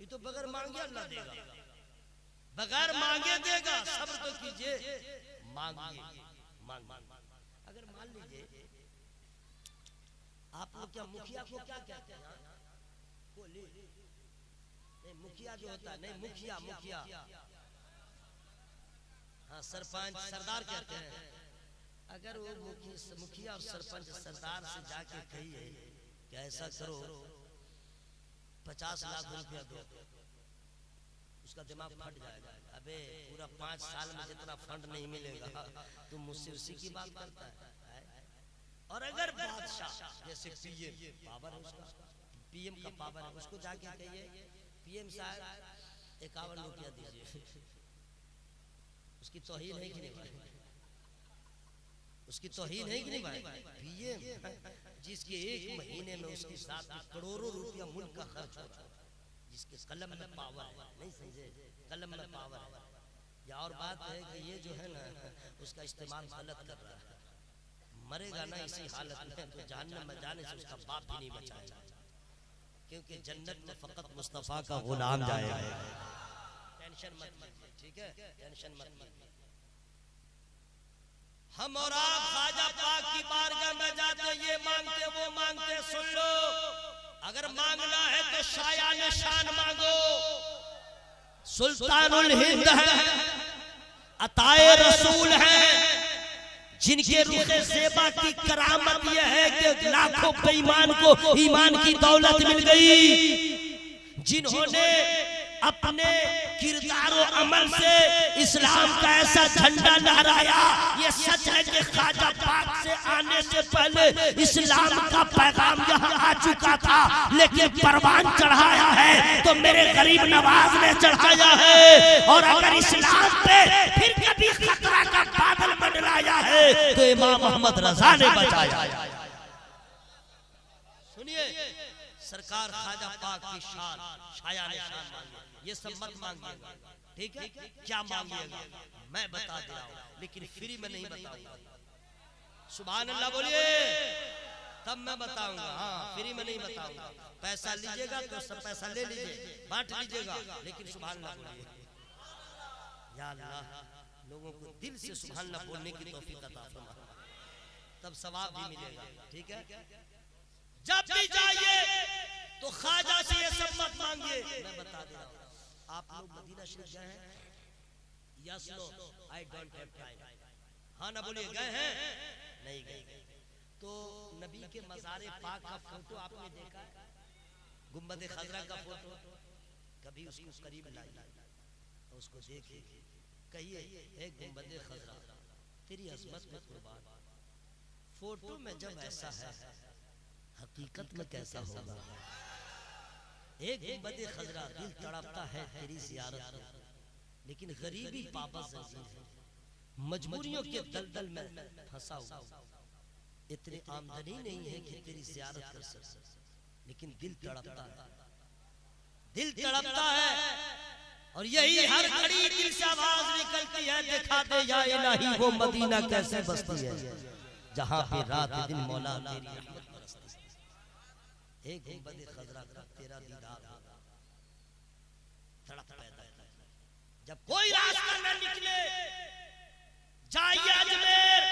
ये तो बगैर मांगे अल्लाह देगा, बगैर मांगे देगा। सब्र तो कीजिए, मांगिए, मांग। अगर मान लीजिए आप लोग, क्या मुखिया को क्या कहते हैं? बोलिए। नहीं, मुखिया जो होता है, नहीं मुखिया, हाँ सरपंच सरदार कहते हैं। अगर वो मुखिया और सरपंच सरदार से जाके कहिए कि ऐसा करो 50 लाख रुपया दो, उसका दिमाग फट जाएगा। अबे पूरा 5 साल में जितना फंड नहीं मिलेगा, तुम मुझसे उसी की बात करता है। और अगर बादशाह जैसे पीएम पावर है, उसका पीएम का पावर है, उसको जाके कहिए पीएम साहब 51 रुपया दीजिए, उसकी तौहीन है कि नहीं भाई? उसकी तौहीन है कि नहीं भाई? पीएम जिसके 1 महीने में उसके साथ करोड़ों रुपया मुल्क का खर्च हो रहा है, जिसके कलम में पावर है, नहीं समझे? कलम में पावर है। या और बात है कि ये जो है ना, उसका इस्तेमाल गलत कर रहा है, मरेगा ना इसी हालत में तो जहन्नम में जाने से उसका बाप भी नहीं बचाएगा, क्योंकि जन्नत में फकत मुस्तफा का गुलाम जाएगा। टेंशन मत लीजिए, ठीक है? टेंशन मत लीजिए। हम और आप ख्वाजा पाक की बारगाह में जाते, ये मांगते वो मांगते, सुन लो, अगर मांगना है तो शायान शान मांगो। सुल्तानुल हिंद है, अताए रसूल है, जिनके रुखे ज़ेबा की करामत यह है कि लाखों बेईमान को ईमान की दौलत मिल गई, जिन्होंने अपने किरदार और अमल से इस्लाम का ऐसा झंडा लहराया। ये सच है कि ख्वाजा पाक से आने से पहले इस्लाम का पैगाम यहाँ आ चुका था, लेकिन परवान चढ़ाया है तो मेरे गरीब नवाज ने चढ़ाया है। और अगर इस्लाम पे फिर कभी खतरा का बादल मंडराया है तो इमाम मोहम्मद रजा ने बचाया। सुनिए, सरकार ख्वाजा पाक की शान, शायान शान मांगे, ये सब मत मांगिएगा, ठीक है? क्या मांगिएगा मैं बता दे रहा हूँ, लेकिन फ्री में नहीं बताऊंगा। सुभान अल्लाह बोलिए, तब मैं बताऊंगा। हाँ, फ्री में नहीं बताऊंगा। पैसा लीजिएगा तो सब पैसा ले लीजिए, बांट लीजिएगा, लेकिन सुभान अल्लाह बोलिए। या अल्लाह, लोगों को दिल से सुभान अल्लाह बोलने की तौफीक अता फरमा, तब सवाब भी मिलेगा, ठीक है? जब भी जाइए तो ख्वाजा से ये सब मत मांगिए। मैं बता दे रहा हूँ, आप लोग मदीना शरीफ गए हैं? Yes no, I don't have time. हाँ ना बोलिए, गए हैं? नहीं गए। तो नबी के मज़ारे पाक का फोटो आपने देखा? गुंबद खजरा का फोटो, कभी उसको करीब लाइए, उसको देखिए, कहिए ए गुंबद खजरा तेरी अजमत में कुर्बान, फोटो में जब ऐसा है हकीकत में कैसा होगा। एक गुंबद खजरा दिल तड़पता है तेरी ज़ियारत में, लेकिन गरीबी पाबंद जंजीर है, मजबूरियों के दलदल में फंसा हुआ, इतनी आमदनी नहीं है कि तेरी ज़ियारत कर सके, लेकिन दिल तड़पता है, दिल तड़पता है। और यही हर घड़ी दिल से आवाज निकलती है, दिखा दे या इलाही वो मदीना कैसे बसती है, जहां पे रात दिन मौला तेरी रहमत बरसती है। एक गुंबद खजरा का तेरा दीदार होगा, तड़प पैदा है। जब कोई रास्ता न निकले, जाइए अजमेर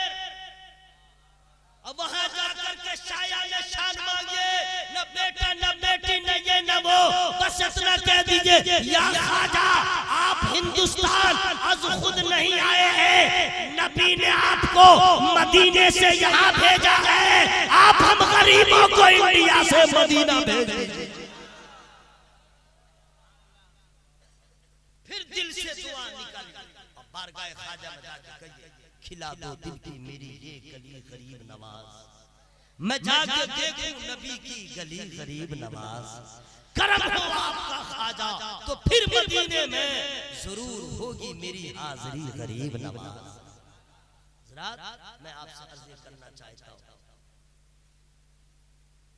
और वहां जाकर के शाया ने शान मांगिए, न बेटा न बेटी न ये न वो, बस इतना कह दीजिए या ख्वाजा आप हिंदुस्तान आज खुद नहीं आए हैं, नबी ने आपको मदीने से यहाँ भेजा है, आप हम गरीबों को इंडिया से मदीना भेज दीजिए। फिर दिल से दुआ निकल और बारगाह ख्वाजा में जाकर कहिए खिला दो दिल की मेरी ये गली गरीब नवाज, मैं जाकर देखूं नबी की गली गरीब नवाज, करम हो आपका ख्वाजा तो फिर मदीने में जरूर होगी मेरी हाजिरी गरीब नवाज। हज़रात मैं आपसे अर्ज़ करना चाहता हूँ,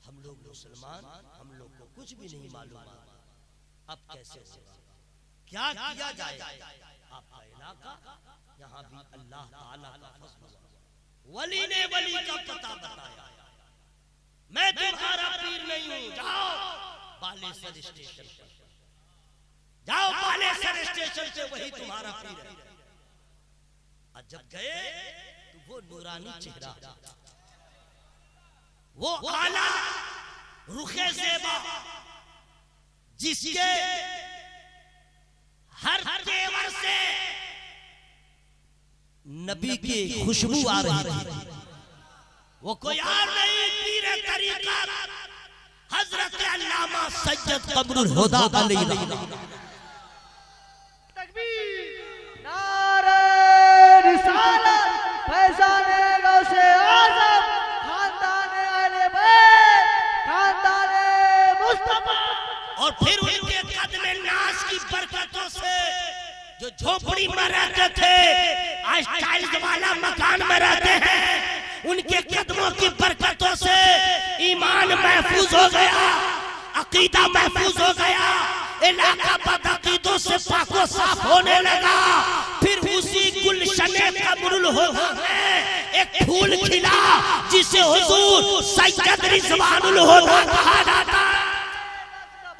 हम लोग मुसलमान, हम लोग को कुछ भी नहीं मालूम अब कैसे होगा, क्या किया जाए। आपका इलाका यहाँ भी अल्लाह ताला का फज़ल हुआ, वली ने वली का पता बताया, मैं तुम्हारा पीर नहीं हूँ, जाओ बालेसर स्टेशन पर, जाओ बालेसर स्टेशन से वही तुम्हारा पीर है। और जब गए तो वो नूरानी चेहरा, वो आला रुखे ज़ेबा, जिसके हर तेवर से नबी की खुशबू आ रही थी, वो कोई और नहीं पीर तरीक़त हजरत अल्लामा सैयद कमरुल हुदा अलैहि तकबीर, नारे रिसालत, फैज़ाने गौसे आज़म, खानदाने अहले बैत, खानदाने मुस्तफा। और फिर उनके कदम नाज की बरकतों से जो झोपड़ी में रहते थे आज टाइल्स वाला मकान में रहते हैं, उनके कदमों की बरकतों से ईमान महफूज हो गया, अकीदा महफूज हो गया, इलाका बदअकीदों से पाको साफ होने लगा। फिर उसी गुलशने कमरुल हुदा में एक फूल खिला जिसे हुजूर सैयद रिज़वानुल हुदा कहा जाता।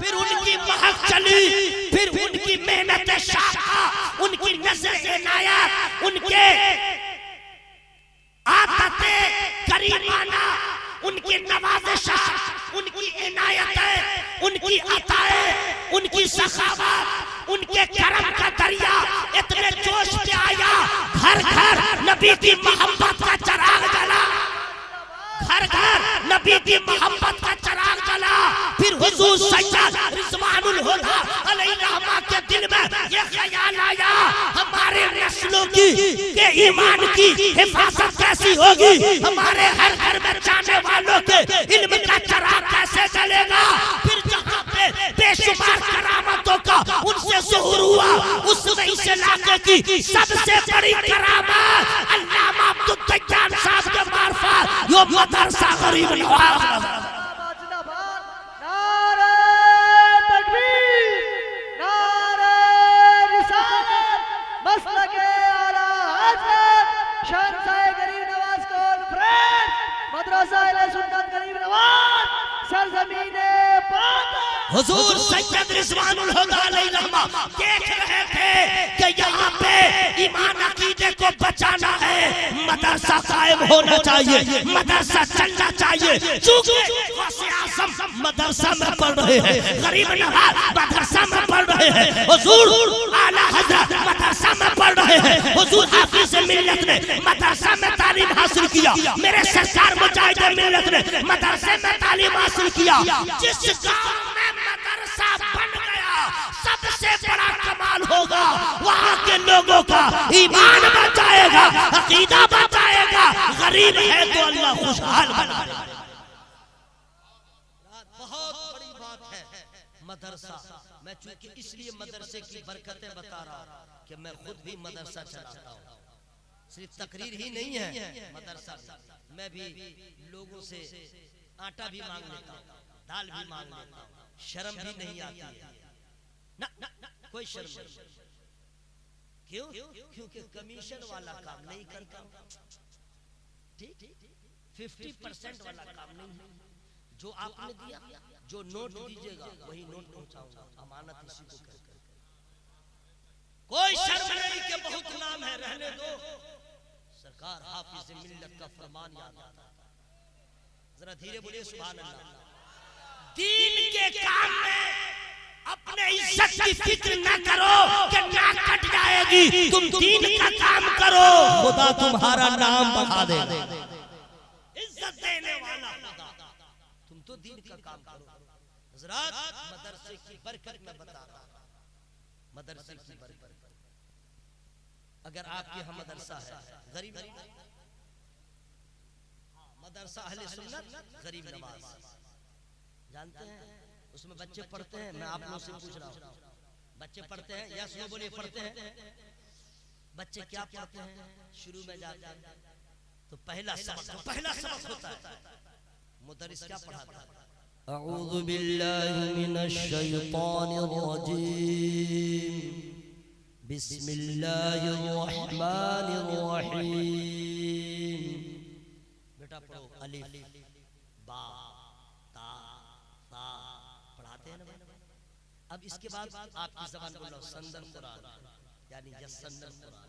फिर उनकी महक चली, फिर उनकी मेहनत शाखा, उनकी नज़र इनायत, उनके आदते करीमाना, उनकी नवाज़िशें, उनकी इनायतें, उनकी अताएं, उनकी सखावत, उनके करम का दरिया इतने जोश में आया, घर घर नबी की मोहब्बत का चिराग जला, घर घर नबी की मोहब्बत का चिराग जला। फिर हुजूर सैयद रिज़वानुल हुदा अलैहि रहमा के दिल में ये ख्याल आया, हमारे नस्लों की के ईमान की हिफाजत कैसी होगी, हमारे हर घर में जाने वालों के इल्म का चिराग कैसे जलेगा। फिर जहाँ पे बेशुमार करामतों का उनसे ज़ुहूर हुआ, उसमें इस इलाके की सबसे बड़ी करामत अल्लामा अब्दुल दय्यान साहब के मार्फत यो मदरसा गरीब नवाज। नारे तकबीर, नारे रिसालत, मसलके आला हज़रत, शहंशाह गरीब नवाज कॉन्फ्रेंस, मदरसा अहले सुन्नत गरीब नवाज, सरज़मीने पाक। हुजूर सैयद रिज़वानुल हुदा अलैहि रहमा देख रहे थे कि यहाँ पे ईमान अकीदे को बचाना है, मदरसा कायम होना चाहिए, मदरसा चलना चाहिए। चूंकि गौसे आज़म मदरसा में पढ़ रहे हैं, गरीब नवाज मदरसा में पढ़ रहे हैं, हुजूर आला हज़रत मदरसा में पढ़ रहे हैं, हुजूर हाफिज़ मिल्लत ने मदरसा में तालीम हासिल किया, मेरे सरकार मुजाहिद मिल्लत ने मदरसे में तालीम हासिल किया। जिस गांव में मदरसा बन गया सबसे बड़ा कमाल होगा, वहाँ के लोगों का ईमान बच जाएगा, अकीदा बच जाएगा। गरीब है तो अल्लाह खुशहाल बनाएगा। बहुत बड़ी बात है मदरसा। मैं चूंकि इसलिए मदरसे की बरकतें बता रहा हूँ कि मैं खुद भी मदरसा चलाता हूँ। सिर्फ तकरीर ही नहीं है मदरसा, मैं भी लोगों से आटा भी मांग लेता हूँ, दाल भी मांग लेता हूँ, शर्म भी नहीं आती है ना, कोई शर्म नहीं। क्यों? क्योंकि कमीशन वाला काम नहीं करता, ठीक 50% वाला काम नहीं है। जो आपने दिया, जो नोट दीजिएगा वही नोट पहुंचाऊंगा, अमानत इसी को कहते हैं। कोई शर्म नहीं कि बहुत नाम है, रहने दो। सरकार हाफिज मिल्लत का फरमान याद आता है, जरा धीरे बोलिए सुभान अल्लाह। दीन के काम में अपने इज्जत की फिक्र न करो कि नाक कट जाएगी, तुम दीन का काम करो, खुदा तुम्हारा नाम बढ़ा दे। इज्जत देने वाला खुदा, तुम तो दीन का काम करो। हजरात मदरसे की बरकत में बता रहा हूं, मदरसे की बरकत। अगर आपके यहाँ मदरसा है, गरीब मदरसा अहले सुन्नत गरीब नवाज, जानते हैं उसमें बच्चे पढ़ते हैं। मैं आप लोगों से पूछ रहा हूँ, बच्चे पढ़ते हैं? यस नो बोलिए, पढ़ते हैं। बच्चे क्या पढ़ते हैं? शुरू में जाते हैं तो पहला सबक होता है, मुदर्रिस क्या पढ़ाता है? अऊज़ु बिल्लाहि मिनश शैतानिर रजीम, बिस्मिल्लाहिर रहमानिर रहीम। बेटा पढ़ो, अलिफ बा ता सा, पढ़ाते हैं ना। अब इसके बाद आपकी ज़बान बोलो संदन कुरान, यानी यस्संदन कुरान।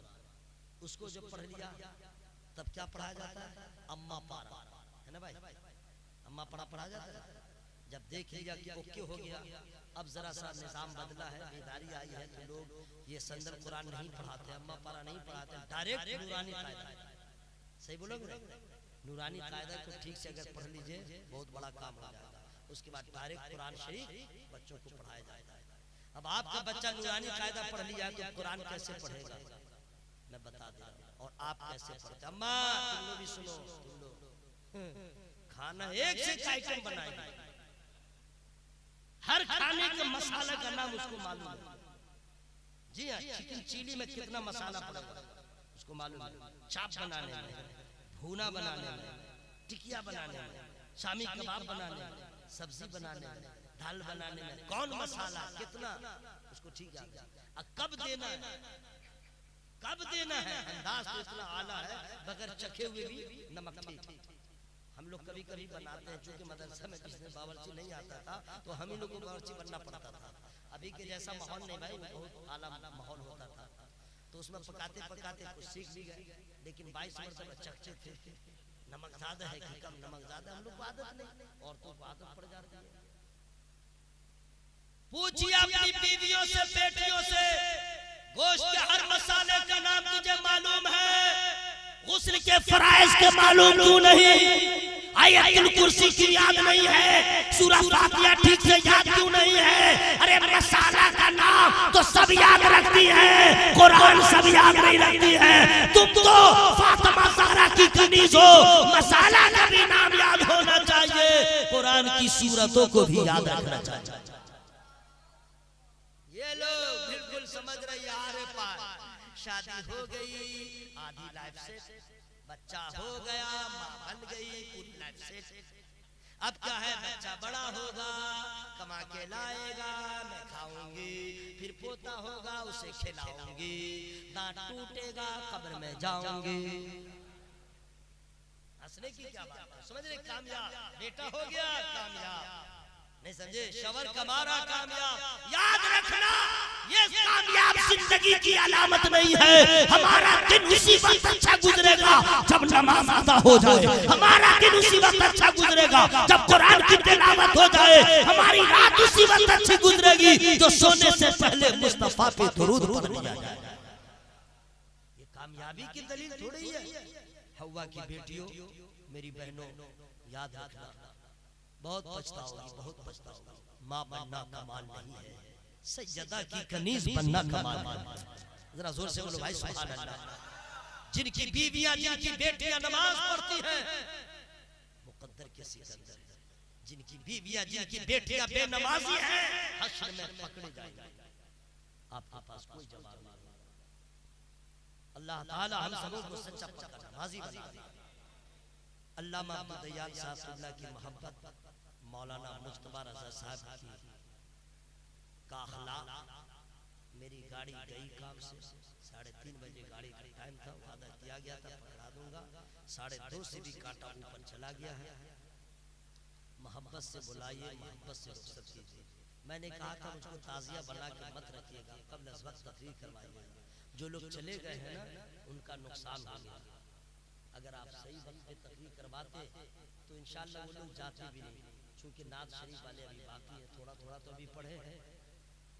उसको जब पढ़ लिया तब क्या पढ़ाया जाता है? अम्मा पारा, है ना भाई? अम्मा पढ़ा जाता है। जब देख लिया कि ओके हो गया, अब जरा सा निजाम बदला है, बेदारी आई है, तो लोग ये संदन कुरान नहीं पढ़ाते, अम्मा पारा नहीं पढ़ाते, डायरेक्ट नूरानी कायदा। सही बोलोगे? नूरानी कायदा को ठीक से अगर पढ़ लीजिए बहुत बड़ा काम हो जाएगा। उसके बाद डायरेक्ट कुरान शरीफ बच्चों को पढ़ाया जाएगा। अब आपका बच्चा नूरानी कायदा पढ़ लिया तो कुरान कैसे पढ़ेगा मैं बता दे रहा हूँ, और आप कैसे पढ़ते। अम्मा तुम लोग भी सुनो, तुम लोग खाना एक से एक आइटम बनाएंगे, हर खाने के मसाला का नाम उसको मालूम है। जी हाँ, चिकन चिली में कितना मसाला पड़ेगा उसको मालूम है। चाप बनाने में, भूना बनाने में, टिकिया बनाने में, शामी कबाब बनाने में, सब्जी बनाने में, दाल बनाने में कौन मसाला कितना उसको ठीक है। कब देना है, कब देना है, अंदाज तो इतना आला है, बगैर चखे हुए भी नमक ठीक। हम लोग कभी कभी बनाते हैं, चूंकि मदरसा में किसी बावर्ची नहीं आता था तो हम ही लोग को बावर्ची बनना पड़ता था। अभी के जैसा माहौल नहीं भाई, बहुत आला माहौल होता था, तो उसमें पकाते पकाते कुछ सीख भी गए। लेकिन 22 मरतबा चखचे थे, नमक ज्यादा है कि कम, नमक ज्यादा, हम लोग को आदत नहीं, औरतों को आदत पड़ जाती है। पूछिए अपनी बीवियों से, बेटियों से, गोश्त के हर मसाले का नाम तुझे मालूम है? गुस्ल के फराइज के मालूम क्यों नहीं? आयतुल कुर्सी की याद नहीं है? सूरह फातिहा ठीक से याद क्यों नहीं है? अरे मसाला का नाम तो सब याद रखती है, कुरान सब याद नहीं रखती है। तुम तो फातिमा ज़हरा की कनीज हो, मसाला का भी नाम याद होना चाहिए, कुरान की सूरतों को भी याद रखना चाहिए। ये लोग बिल्कुल समझ रही है। आरे पार शादी हो गई, आधी लाइफ से बच्चा हो गया, मां बन गई, पूरी लाइफ से। अब क्या है, बच्चा बड़ा होगा, कमा के लाएगा, मैं खाऊंगी, फिर पोता होगा उसे खिलाऊंगी, दांत टूटेगा कब्र में जाऊंगी। हंसने की क्या बात है, समझ रहे? कामयाब बेटा हो गया, कामयाब नहीं समझे? शबर कमारा कामयाब। याद रखना ये कामयाब जिंदगी की अलामत नहीं है। हमारा दिन उसी वक्त अच्छा गुजरेगा जब नमाज अदा हो जाए। हमारा दिन उसी वक्त अच्छा गुजरेगा जब कुरान की तिलावत हो जाए। हमारी रात उसी वक्त अच्छी गुजरेगी जो सोने से पहले मुस्तफा पे दुरूद पढ़ लिया जाए। ये कामयाबी की दलील थोड़ी है। हव्वा की बेटियों, मेरी बहनों, याद रखना बहुत पछताओगी, बहुत पछताओगी। माँ बनना कमाल नहीं है, सैयदा की कनीज बनना कमाल है। जरा जोर से बोलो भाई सुभान अल्लाह। जिनकी बीवियां, जिनकी बेटियां नमाज पढ़ती हैं, मुकद्दर के सिकंदर। जिनकी बीवियां, जिनकी बेटियां बेनमाजी हैं, हश्र में पकड़े जाएंगे। आपके पास कोई जवाब नहीं। अल्लाह ताला हम सबों को सच्चा पक्का नमाजी बना दे। अल्लामा अब्दुल दयाल साहब की मोहब्बत, मौलाना मुज्तबा रज़ा साहब की का अखलाक। मेरी गाड़ी गई काम से 3:30 बजे गाड़ी का टाइम था, वादा किया गया था पकड़ा दूंगा, 2:30 से भी काटा ऊपर चला गया है। मोहब्बत से बुलाइए, मोहब्बत से रुखसत कीजिए। मैंने कहा था मुझको ताजिया बना के मत रखिएगा, कब्ल अज़ वक्त तकरीर करवाइएगा। जो लोग चले गए हैं ना, उनका नुकसान हो गया। अगर आप सही वक्त पे तकरीर करवाते तो इंशाअल्लाह वो लोग जाते भी नहीं। चूंकि नात शरीफ वाले अभी बाकी है, थोड़ा थोड़ा तो अभी पढ़े हैं।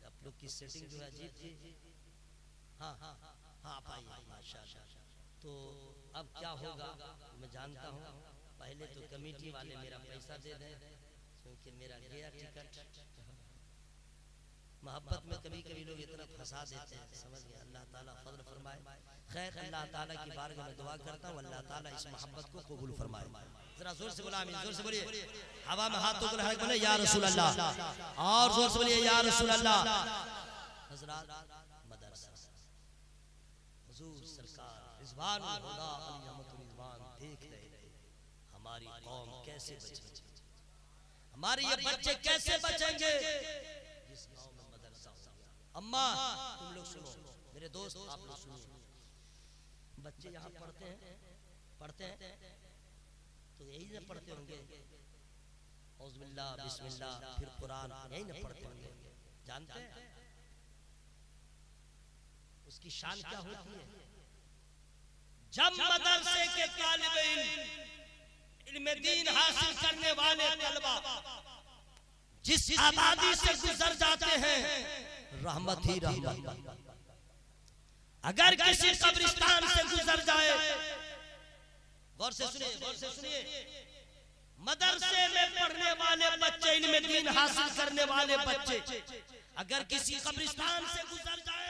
आप लोग की सेटिंग जो है अजीब थी। हाँ हाँ हाँ आप आइए माशाअल्लाह। तो अब क्या होगा मैं जानता हूँ। पहले तो कमेटी वाले मेरा पैसा दे दें, क्योंकि मेरा गया टिकट। मोहब्बत में कभी कभी लोग इतना फंसा देते हैं, समझ गए। अल्लाह ताला फजल फरमाए। खैर अल्लाह ताला की बारगाह में दुआ करता हूँ, अल्लाह ताला इस मोहब्बत को कबूल फरमाए। जरा जोर से बोला आमीन, जोर से बोलिए। हवा में हाथों को लहरा बोले या रसूल अल्लाह, और जोर से बोलिए या रसूल अल्लाह। हजरत मदरसा हुजूर सरकार रिजवानुल हुदा अलैहिमुल रिजवान देख रहे थे हमारी कौम कैसे बचेगी, हमारे ये बच्चे कैसे बचेंगे जिस गांव में मदरसा हो। अम्मा तुम लोग सुनो, मेरे दोस्त आप लोग सुनो। बच्चे यहाँ पढ़ते हैं तो यही ना पढ़ते होंगे, औज़ुबिल्लाह बिस्मिल्लाह, फिर कुरान यही ना पढ़ते होंगे। जानते हैं उसकी शान क्या होती है? जब मदरसे के तालिब इल्म दीन हासिल करने वाले तलबा जिस आबादी से गुजर जाते हैं, रहमत ही रहमत। अगर किसी कब्रिस्तान से गुजर जाए, गौर से सुनिए, गौर से सुनिए, मदरसे में पढ़ने वाले बच्चे, इल्म दीन हासिल करने वाले बच्चे अगर किसी कब्रिस्तान से गुजर जाए